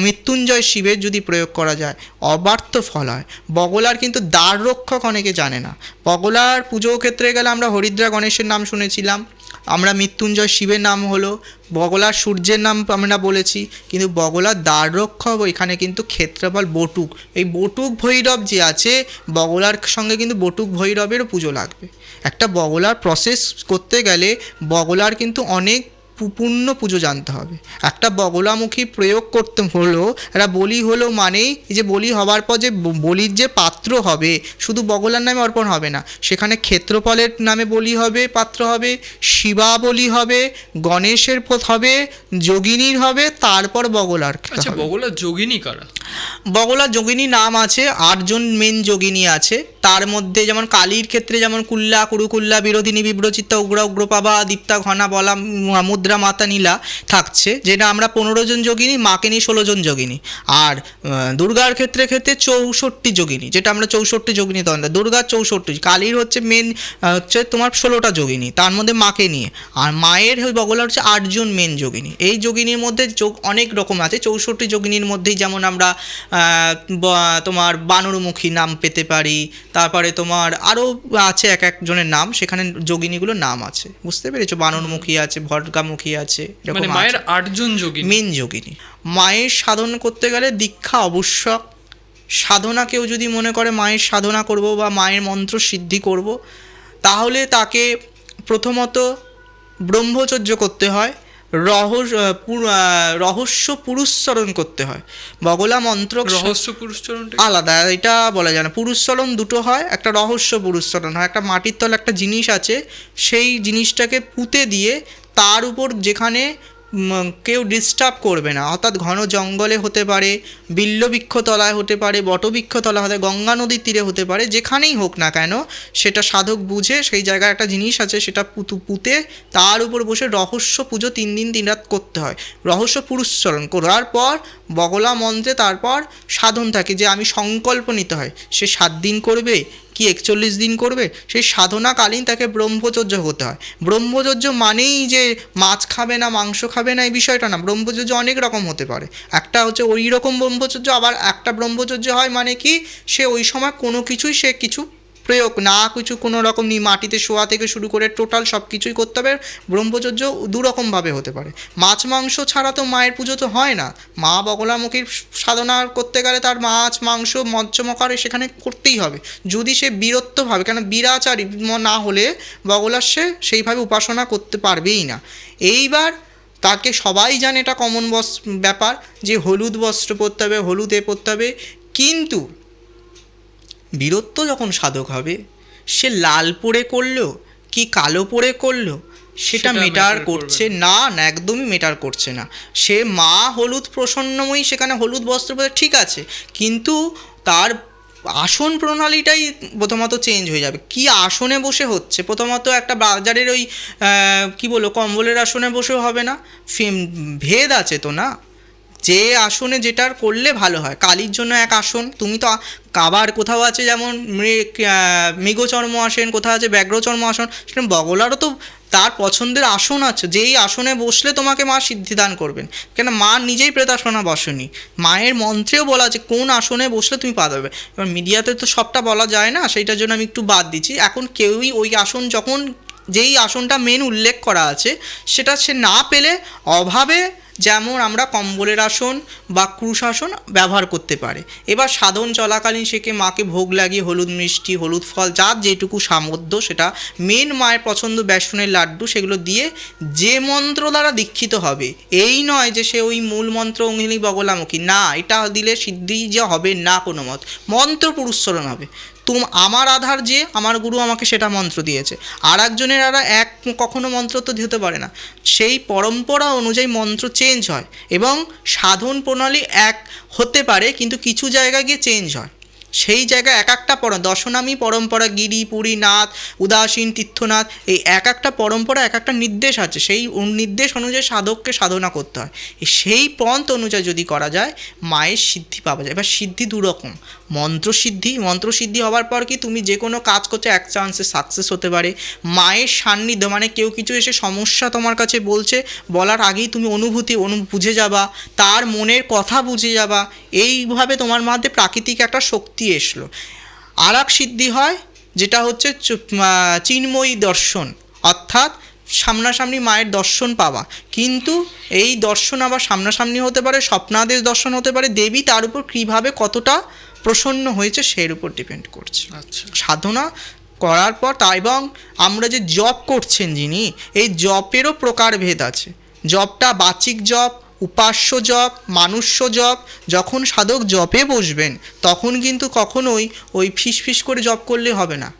মৃত্যুঞ্জয় শিবের যদি প্রয়োগ করা যায়, অবার্থ ফল হয়। বগলার কিন্তু দ্বার রক্ষক অনেকে জানে না। বগলার পুজো ক্ষেত্রে গেলে আমরা হরিদ্রা গণেশের নাম শুনেছিলাম, আমরা মৃত্যুঞ্জয় শিবের নাম হলো, বগলার সূর্যের নাম আমরা বলেছি, কিন্তু বগলার দ্বাররক্ষক এখানে কিন্তু ক্ষেত্রপাল বটুক, এই বটুক ভৈরব যে আছে, বগলার সঙ্গে কিন্তু বটুক ভৈরবেরও পুজো লাগবে। একটা বগলার প্রসেস করতে গেলে বগলার কিন্তু অনেক পূর্ণ পুজো জানতে হবে। একটা বগলামুখী প্রয়োগ করতে হলো, একটা বলি হলো মানেই এই যে বলি হওয়ার পর যে বলির যে পাত্র হবে, শুধু বগলার নামে অর্পণ হবে না, সেখানে ক্ষেত্রফলের নামে বলি হবে, পাত্র হবে, শিবা বলি হবে, গণেশের হবে, যোগিনীর হবে, তারপর বগলার। আচ্ছা, বগলা যোগিনী কারা? বগলা যোগিনী নাম আছে, 8জন মেন যোগিনী আছে। তার মধ্যে যেমন কালীর ক্ষেত্রে যেমন কুল্লা, কুরুকুল্লা, বিরোধিনী, বিব্রচিত্তা, উগ্রা, উগ্রপাবা, দীপ্তা, ঘনা, বলা, মুদ্রা, মাতা, নীলা থাকছে, যেটা আমরা 15 জন যোগিনী, মাকে নিয়ে 16 জন যোগিনী। আর দুর্গার ক্ষেত্রে 64 যোগিনী, যেটা আমরা 64 যোগিনী তন্ত্র। দুর্গার 64, কালীর হচ্ছে মেন হচ্ছে তোমার 16টা যোগিনী, তার মধ্যে মাকে নিয়ে। আর মায়ের বগলা হচ্ছে 8জন মেন যোগিনী। এই যোগিনীর মধ্যে যোগ অনেক রকম আছে। 64 যোগিনীর মধ্যেই যেমন আমরা তোমার বানরমুখী নাম পেতে পারি, তারপরে তোমার আরও আছে এক একজনের নাম, সেখানে যোগিনীগুলোর নাম আছে, বুঝতে পেরেছো? বানরমুখী আছে, ভট্টগামুখী আছে, মানে মায়ের 8জন যোগিনী, মেন যোগিনী। মায়ের সাধন করতে গেলে দীক্ষা আবশ্যক। সাধনা কেউ যদি মনে করে মায়ের সাধনা করব বা মায়ের মন্ত্র সিদ্ধি করব, তাহলে তাকে প্রথমত ব্রহ্মচর্য করতে হয়, রহস্য পুরুষচরণ করতে হয়। বগলা মন্ত্র রহস্য পুরুষচরণ আলাদা, এটা বলা যায় না। পুরুষচরণ দুটো হয়, একটা রহস্য পুরুষচরণ হয়। একটা মাটির তলে একটা জিনিস আছে, সেই জিনিসটাকে পুঁতে দিয়ে তার উপর যেখানে কেউ ডিস্টার্ব করবে না, অর্থাৎ ঘন জঙ্গলে হতে পারে, বিল্লবৃক্ষ তলায় হতে পারে, বটবৃক্ষ তলা হতে, গঙ্গা নদীর তীরে হতে পারে, যেখানেই হোক না কেন, সেটা সাধক বুঝে সেই জায়গায় একটা জিনিস আছে, সেটা পুঁতে তার উপর বসে রহস্য পুজো 3 দিন 3 রাত করতে হয়। রহস্য পুরুষচরণ করার পর বগলা মন্ত্রে তারপর সাধন থাকে, যে আমি সংকল্প নিতে হয়, সে 7 দিন করবে কি 41 দিন করবে, সেই সাধনাকালীন তাকে ব্রহ্মচর্য হতে হয়। ব্রহ্মচর্য মানেই যে মাছ খাবে না, মাংস খাবে না, এই বিষয়টা না। ব্রহ্মচর্য অনেক রকম হতে পারে। একটা হচ্ছে ওই রকম ব্রহ্মচর্য, আবার একটা ব্রহ্মচর্য হয় মানে কি, সে ওই সময় কোনো কিছুই সে কিছু প্রয়োগ না, কিছু কোনো রকম মাটিতে শোয়া থেকে শুরু করে টোটাল সব কিছুই করতে হবে। ব্রহ্মচর্য দুরকমভাবে হতে পারে। মাছ মাংস ছাড়া তো মায়ের পুজো তো হয় না। মা বগলামুখীর সাধনা করতে গেলে তার মাছ মাংস মজ্জমকারে সেখানে করতেই হবে, যদি সে বীরত্বভাবে, কেন বীরাচারী না হলে বগলার সে সেইভাবে উপাসনা করতে পারবেই না। এইবার তাকে সবাই জানে, এটা কমন ব্যাপার, যে হলুদ বস্ত্র পরতে হবে, হলুদে পরতে হবে। কিন্তু বীরত্ব যখন সাধক হবে, সে লাল পরে করলো কি কালো পরে করলো, সেটা মেটার করছে না, একদমই মেটার করছে না। সে মা হলুদ প্রসন্নময়ী, সেখানে হলুদ বস্ত্র পরে ঠিক আছে, কিন্তু তার আসন প্রণালীটাই প্রথমত চেঞ্জ হয়ে যাবে। কি আসনে বসে হচ্ছে, প্রথমত একটা বাজারের ওই কি বলবো কম্বলের আসনে বসেও হবে না, ভেদ আছে তো না, যে আসনে যেটার করলে ভালো হয়। কালীর জন্য এক আসন, তুমি তো আবার কোথাও আছে যেমন মৃগচর্ম আসন, কোথাও আছে ব্যাঘ্রচর্ম আসন, সেটা বগলারও তো তার পছন্দের আসন আছে, যেই আসনে বসলে তোমাকে মা সিদ্ধিদান করবেন। কেন মা নিজেই প্রেতাসনা বসেনি, মায়ের মন্ত্রেও বলা আছে কোন আসনে বসলে তুমি পা দেবে। এবার মিডিয়াতে তো সবটা বলা যায় না, সেইটার জন্য আমি একটু বাদ দিচ্ছি। এখন কেউই ওই আসন, যখন যেই আসনটা মেন উল্লেখ করা আছে সেটা সে না পেলে অভাবে, যেমন আমরা কম্বলের আসন বা ক্রুশাসন ব্যবহার করতে পারে। এবার সাধন চলাকালীন সেকে মাকে ভোগ লাগিয়ে হলুদ মিষ্টি, হলুদ ফল, যার যেটুকু সামর্থ্য, সেটা মেন মায়ের পছন্দ বেসনের লাড্ডু, সেগুলো দিয়ে যে মন্ত্র দ্বারা দীক্ষিত হবে, এই নয় যে সে ওই মূল মন্ত্র অঙ্গিনী বগলামুখী, না, এটা দিলে সিদ্ধি যে হবে না, কোনো মন্ত্র পুরুষচরণ হবে। আমার আধার যে আমার গুরু আমাকে সেটা মন্ত্র দিয়েছে, আর একজনের এক কখনো মন্ত্র তো দিতে পারে না। সেই পরম্পরা অনুযায়ী মন্ত্র চেঞ্জ হয় এবং সাধন প্রণালী এক হতে পারে, কিন্তু কিছু জায়গায় গিয়ে চেঞ্জ হয়। সেই জায়গায় এক একটা দশনামী পরম্পরা, গিরি, পুরী, নাথ, উদাসীন, তীর্থনাথ, এই এক একটা পরম্পরা এক একটা নির্দেশ আছে, সেই নির্দেশ অনুযায়ী সাধককে সাধনা করতে হয়। সেই পন্থ অনুযায়ী যদি করা যায়, মায়ের সিদ্ধি পাওয়া যায়। এবার সিদ্ধি দুরকম, মন্ত্রসিদ্ধি হওয়ার পর কি তুমি যে কোনো কাজ করছো এক চান্সে সাকসেস হতে পারে। মায়ের সান্নিধ্য, মানে কেউ কিছু এসে সমস্যা তোমার কাছে বলছে, বলার আগেই তুমি বুঝে যাবা, তার মনের কথা বুঝে যাবা, এইভাবে তোমার মধ্যে প্রাকৃতিক একটা শক্তি এসলো। আর এক সিদ্ধি হয়, যেটা হচ্ছে চিন্ময়ী দর্শন, অর্থাৎ সামনাসামনি মায়ের দর্শন পাওয়া। কিন্তু এই দর্শন আবার সামনাসামনি হতে পারে, স্বপ্নাদেশ দর্শন হতে পারে। দেবী তার উপর কীভাবে কতটা প্রসন্ন হয়েছে সেই উপর ডিপেন্ড করছে। আচ্ছা, সাধনা করার পর এবং আমরা যে জপ করছেন যিনি, এই জপেরও প্রকারভেদ আছে। জপটা বাচিক জপ, উপাস্য জপ, মানুষ্য জপ। যখন সাধক জপে বসবেন তখন কিন্তু কখনোই ওই ফিস করে জপ করলে হবে না।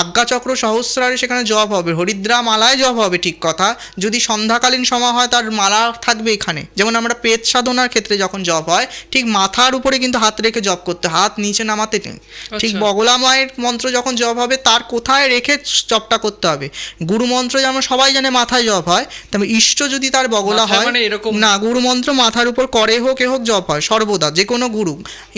আজ্ঞাচক্র সহস্রারে সেখানে জপ হবে, হরিদ্রা মালায় জপ হবে, ঠিক কথা। যদি সন্ধ্যাকালীন সময় হয় তার মালা থাকবে এখানে। যেমন আমরা পেট সাধনার ক্ষেত্রে যখন জপ হয় ঠিক মাথার উপরে কিন্তু হাত রেখে জপ করতে, হাত নিচে নামাতে নেই। ঠিক বগলা মায়ের মন্ত্র যখন জপ হবে তার কোথায় রেখে জপটা করতে হবে। গুরু মন্ত্র যেমন সবাই জানে মাথায় জপ হয়, তবে ইষ্ট যদি তার বগলা হয় মানে এরকম না, গুরু মন্ত্র মাথার উপর করে হোক এ হোক জপ হয় সর্বদা, যে কোনো গুরু।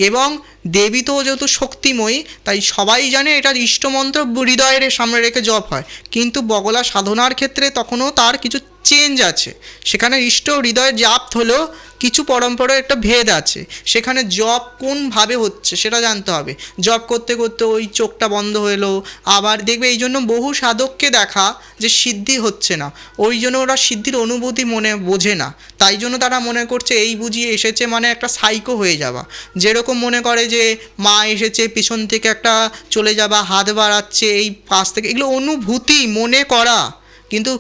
এবং দেবী তো যেহেতু শক্তিময়ী তাই সবাই জানে এটা ইষ্টমন্ত্র হৃদয়ের সামনে রেখে জপ হয়। কিন্তু বগলা সাধনার ক্ষেত্রে তখনও তার কিছু চেঞ্জ আছে, সেখানে ইষ্ট হৃদয়ের জাপ হলেও কিছু পরম্পরার একটা ভেদ আছে। সেখানে জপ কোনভাবে হচ্ছে সেটা জানতে হবে। জপ করতে করতে ওই চোখটা বন্ধ হলো, আবার দেখবে এই জন্য বহু সাধককে দেখা যে সিদ্ধি হচ্ছে না, ওই জন্য ওরা সিদ্ধির অনুভূতি মনে বোঝে না। তাই জন্য তারা মনে করছে এই বুঝিয়ে এসেছে মানে একটা সাইকো হয়ে যাওয়া। যেরকম মনে করে যে মা এসেছে পিছন থেকে একটা চলে যাবা, হাত বাড়াচ্ছে এই পাশ থেকে, এগুলো অনুভূতি মনে করা। কিন্তু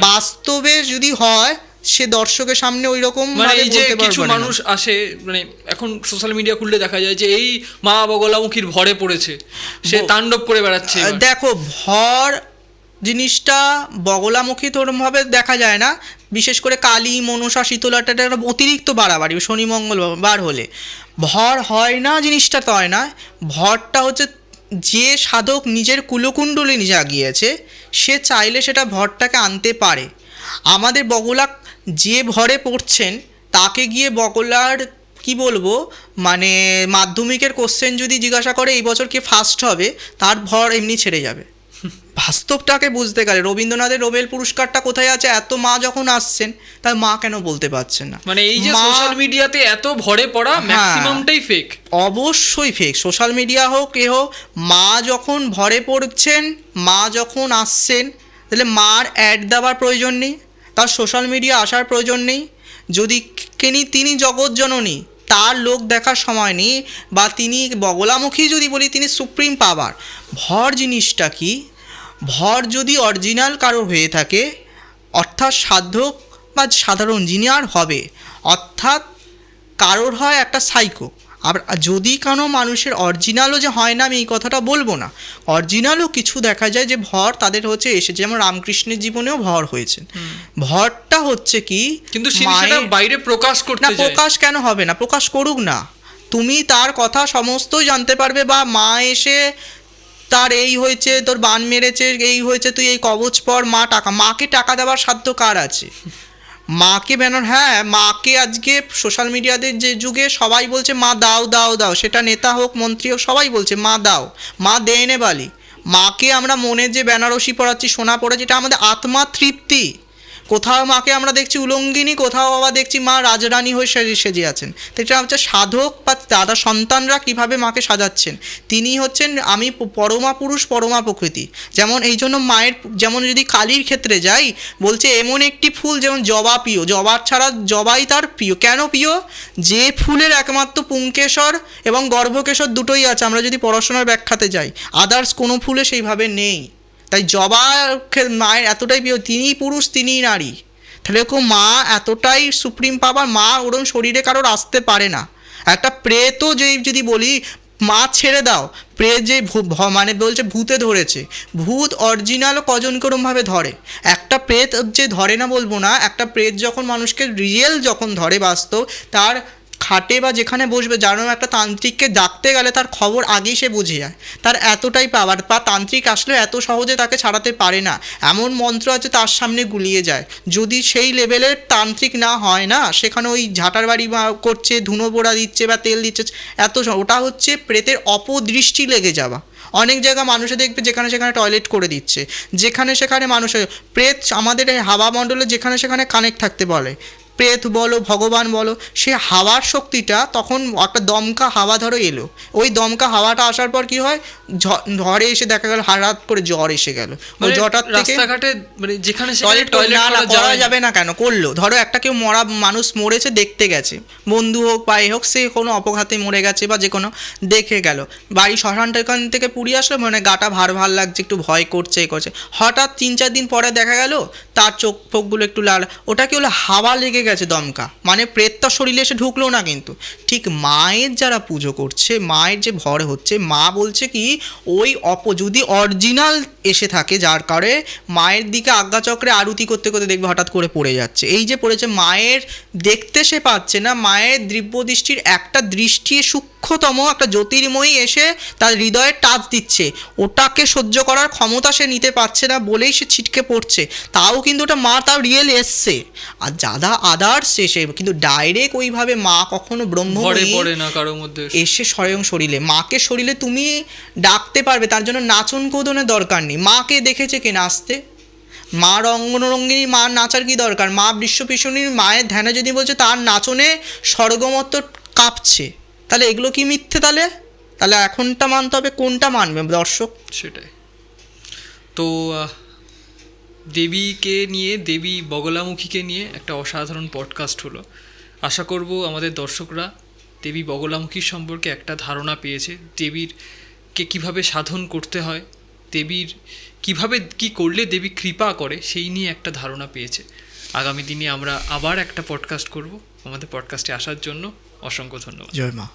বাস্তবে যদি হয় সে দর্শকের সামনে ওই রকম মানে এই যে কিছু মানুষ আসে, মানে এখন সোশ্যাল মিডিয়া খুললে দেখা যায় যে এই মা বগলামুখীর ভরে পড়েছে, সে তাণ্ডব করে বেড়াচ্ছে। দেখো, ভর জিনিসটা বগলামুখী তোরমভাবে দেখা যায় না, বিশেষ করে কালী মনসা শীতলাটা একটা অতিরিক্ত বাড়াবাড়ি শনি মঙ্গলবার হলে ভর হয় না, জিনিসটা তো হয় না। ভরটা হচ্ছে যে সাধক নিজের কুলকুণ্ডলী নিজে আগিয়েছে সে চাইলে সেটা ভরটাকে আনতে পারে। আমাদের বগলা যে ভরে পড়ছেন তাকে গিয়ে বগলার কি বলবো, মানে মাধ্যমিকের কোশ্চেন যদি জিজ্ঞাসা করে এই বছর কে ফার্স্ট হবে, তার ভর এমনি ছেড়ে যাবে। বাস্তবটাকে বুঝতে গেলে রবীন্দ্রনাথের নোবেল পুরস্কারটা কোথায় আছে, এত মা যখন আসছেন তার মা কেন বলতে পারছেন না? মানে এই যে সোশ্যাল মিডিয়াতে এত ভরে পড়া ম্যাক্সিমামটাই ফেক। অবশ্যই ফেক, সোশ্যাল মিডিয়া হোক এ হোক। মা যখন ভরে পড়ছেন, মা যখন আসছেন, তাহলে মার অ্যাড দেওয়ার প্রয়োজন নেই, তার সোশ্যাল মিডিয়া আসার প্রয়োজন নেই। যদি তিনি জগৎজননী, তার লোক দেখার সময় নেই, বা তিনি বগলামুখী যদি বলি তিনি সুপ্রিম পাওয়ার। ভর জিনিসটা কি? ভর যদি অরিজিনাল কারো হয়ে থাকে, অর্থাৎ সাধক বা সাধারণ ইঞ্জিনিয়ার হবে, অর্থাৎ কারোর হয় একটা সাইকো। আবার যদি কোনো মানুষের অরিজিনালও যে হয় না আমি এই কথাটা বলবো না, অরিজিনালও কিছু দেখা যায় যে ভর তাদের হচ্ছে এসেছে, যেমন রামকৃষ্ণের জীবনেও ভর হয়েছেন। ভরটা হচ্ছে কি, কিন্তু সেটা বাইরে প্রকাশ করতে না, প্রকাশ কেন হবে না, প্রকাশ করুক না, তুমি তার কথা সমস্তই জানতে পারবে। বা মা এসে তার এই হয়েছে, তোর বান মেরেছে, এই হয়েছে, তুই এই কবচ পর, মাকে টাকা দেওয়ার সাধ্য কার আছে? মাকে ব্যানার, হ্যাঁ, মাকে আজকে সোশ্যাল মিডিয়াতে যে যুগে সবাই বলছে মা দাও দাও দাও, সেটা নেতা হোক মন্ত্রী হোক সবাই বলছে মা দাও, মা দেনে বালি। মাকে আমরা মনে যে বেনারসি পড়াচ্ছি, সোনা পড়ে, যেটা আমাদের আত্মা তৃপ্তি। কোথাও মাকে আমরা দেখছি উলঙ্গিনী, কোথাও আবার দেখছি মা রাজরানী হয়ে সেজে আছেন। তো এটা হচ্ছে সাধক বা দাদা সন্তানরা কিভাবে মাকে সাজাচ্ছেন। তিনি হচ্ছেন আমি পরমা পুরুষ পরমা প্রকৃতি। যেমন এই জন্য মায়ের, যেমন যদি কালীর ক্ষেত্রে যাই, বলছে এমন একটি ফুল যেমন জবা প্রিয়, জবা ছাড়া জবাই তার প্রিয়। কেন প্রিয়? যে ফুলের একমাত্র পুংকেশর এবং গর্ভকেশর দুটোই আছে, আমরা যদি পড়াশোনার ব্যাখ্যাতে যাই, আদার্স কোনো ফুলে সেইভাবে নেই। তাই জবা মায়ের এতটাই প্রিয়, তিনিই পুরুষ তিনিই নারী। তাহলে মা এতটাই সুপ্রিম পাওয়ার, মা ওরম শরীরে কারোর আসতে পারে না। একটা প্রেতও যদি বলি মা ছেড়ে দাও, প্রেত যে মানে বলছে ভূতে ধরেছে, ভূত অরিজিনালও কজন করমভাবে ধরে। একটা প্রেত যে ধরে না বলবো না, একটা প্রেত যখন মানুষকে রিয়েল যখন ধরে বাস্তব, তার খাটে বা যেখানে বসবে, যার একটা তান্ত্রিককে ডাকতে গেলে তার খবর আগেই সে বুঝে যায়, তার এতটাই পাওয়ার। বা তান্ত্রিক আসলেও এত সহজে তাকে ছাড়াতে পারে না, এমন মন্ত্র আছে তার সামনে গুলিয়ে যায়। যদি সেই লেভেলের তান্ত্রিক না হয় না, সেখানে ওই ঝাঁটার বাড়ি করছে, ধুনো পোড়া দিচ্ছে বা তেল দিচ্ছে, ওটা হচ্ছে প্রেতের অপদৃষ্টি লেগে যাওয়া। অনেক জায়গা মানুষে দেখবে যেখানে সেখানে টয়লেট করে দিচ্ছে, যেখানে সেখানে মানুষের প্রেত আমাদের হাওয়া মণ্ডলে যেখানে সেখানে কানেক্ট থাকতে বলে। প্রেত বলো ভগবান বলো, সে হাওয়ার শক্তিটা তখন একটা দমকা হাওয়া ধরো এলো, ওই দমকা হাওয়াটা আসার পর কি হয়, ঝড়ে এসে দেখা গেল হঠাৎ করে জ্বর এসে গেল, ওই মানে জ্বরটার থেকে রাস্তাঘাটে মানে যেখানে টয়লেট করা যাবে না কেন, করলো। ধরো একটা কেউ মরা মানুষ মরেছে দেখতে গেছে, বন্ধু হোক বা এ হোক, সে কোনো অপঘাতে মরে গেছে বা যে কোনো দেখে গেল, বাড়ি শ্মশানটা এখান থেকে পুড়িয়ে আসলো, মানে গাটা ভার লাগছে, একটু ভয় করছে এ করছে, হঠাৎ 3-4 দিন পরে দেখা গেল তার চোখ ফোকগুলো একটু লাল, ওটা কি হলো, হাওয়া লেগে গেছে দমকা, মানে প্রেতটা শরীরে এসে ঢুকলো না। কিন্তু ঠিক মায়ের যারা পুজো করছে, মায়ের যে ভর হচ্ছে, মা বলছে কি ওই যদি অরিজিনাল এসে থাকে, যার কারণে মায়ের দিকে আজ্ঞাচক্রে আরতি করতে করতে দেখবে হঠাৎ করে পড়ে যাচ্ছে, এই যে পড়েছে, মায়ের দেখতে সে পাচ্ছে না, মায়ের দিব্য দৃষ্টির একটা দৃষ্টি সূক্ষ্মতম একটা জ্যোতির্ময়ী এসে তার হৃদয়ে টাচ দিচ্ছে, ওটাকে সহ্য করার ক্ষমতা সে নিতে পারছে না বলেই সে ছিটকে পড়ছে। তাও কিন্তু ওটা মা তাও রিয়েল এসছে, আর যাদা আদার্স এসে কিন্তু ডাইরেক্ট ওইভাবে মা কখনো ব্রহ্মময়ী পড়ে না কারোর মধ্যে এসে স্বয়ং শরীরে, মাকে শরীরে তুমি ডাকতে পারবে, তার জন্য নাচন কোদনের দরকার নেই। মাকে দেখেছে কে নাচতে? মা রঙ্গিনী, মা নাচার কি দরকার? মা বিশ্বপিষণীর মায়ের ধ্যানে যদি বলছে তার নাচনে স্বর্গমত্ত কাঁপছে, তাহলে এগুলো কি মিথ্যে? তাহলে এখনটা মানতে হবে, কোনটা মানবে দর্শক? সেটাই তো। দেবীকে নিয়ে, দেবী বগলামুখীকে নিয়ে একটা অসাধারণ পডকাস্ট হলো। আশা করব আমাদের দর্শকরা দেবী বগলামুখীর সম্পর্কে একটা ধারণা পেয়েছে, দেবীরকে কিভাবে সাধন করতে হয়, দেবীর কিভাবে কি করলে দেবী কৃপা করে, সেই নিয়ে একটা ধারণা পেয়েছে। আগামী দিনে আমরা আবার একটা পডকাস্ট করব। আমাদের পডকাস্টে আসার জন্য অসংখ্য ধন্যবাদ। জয় মা।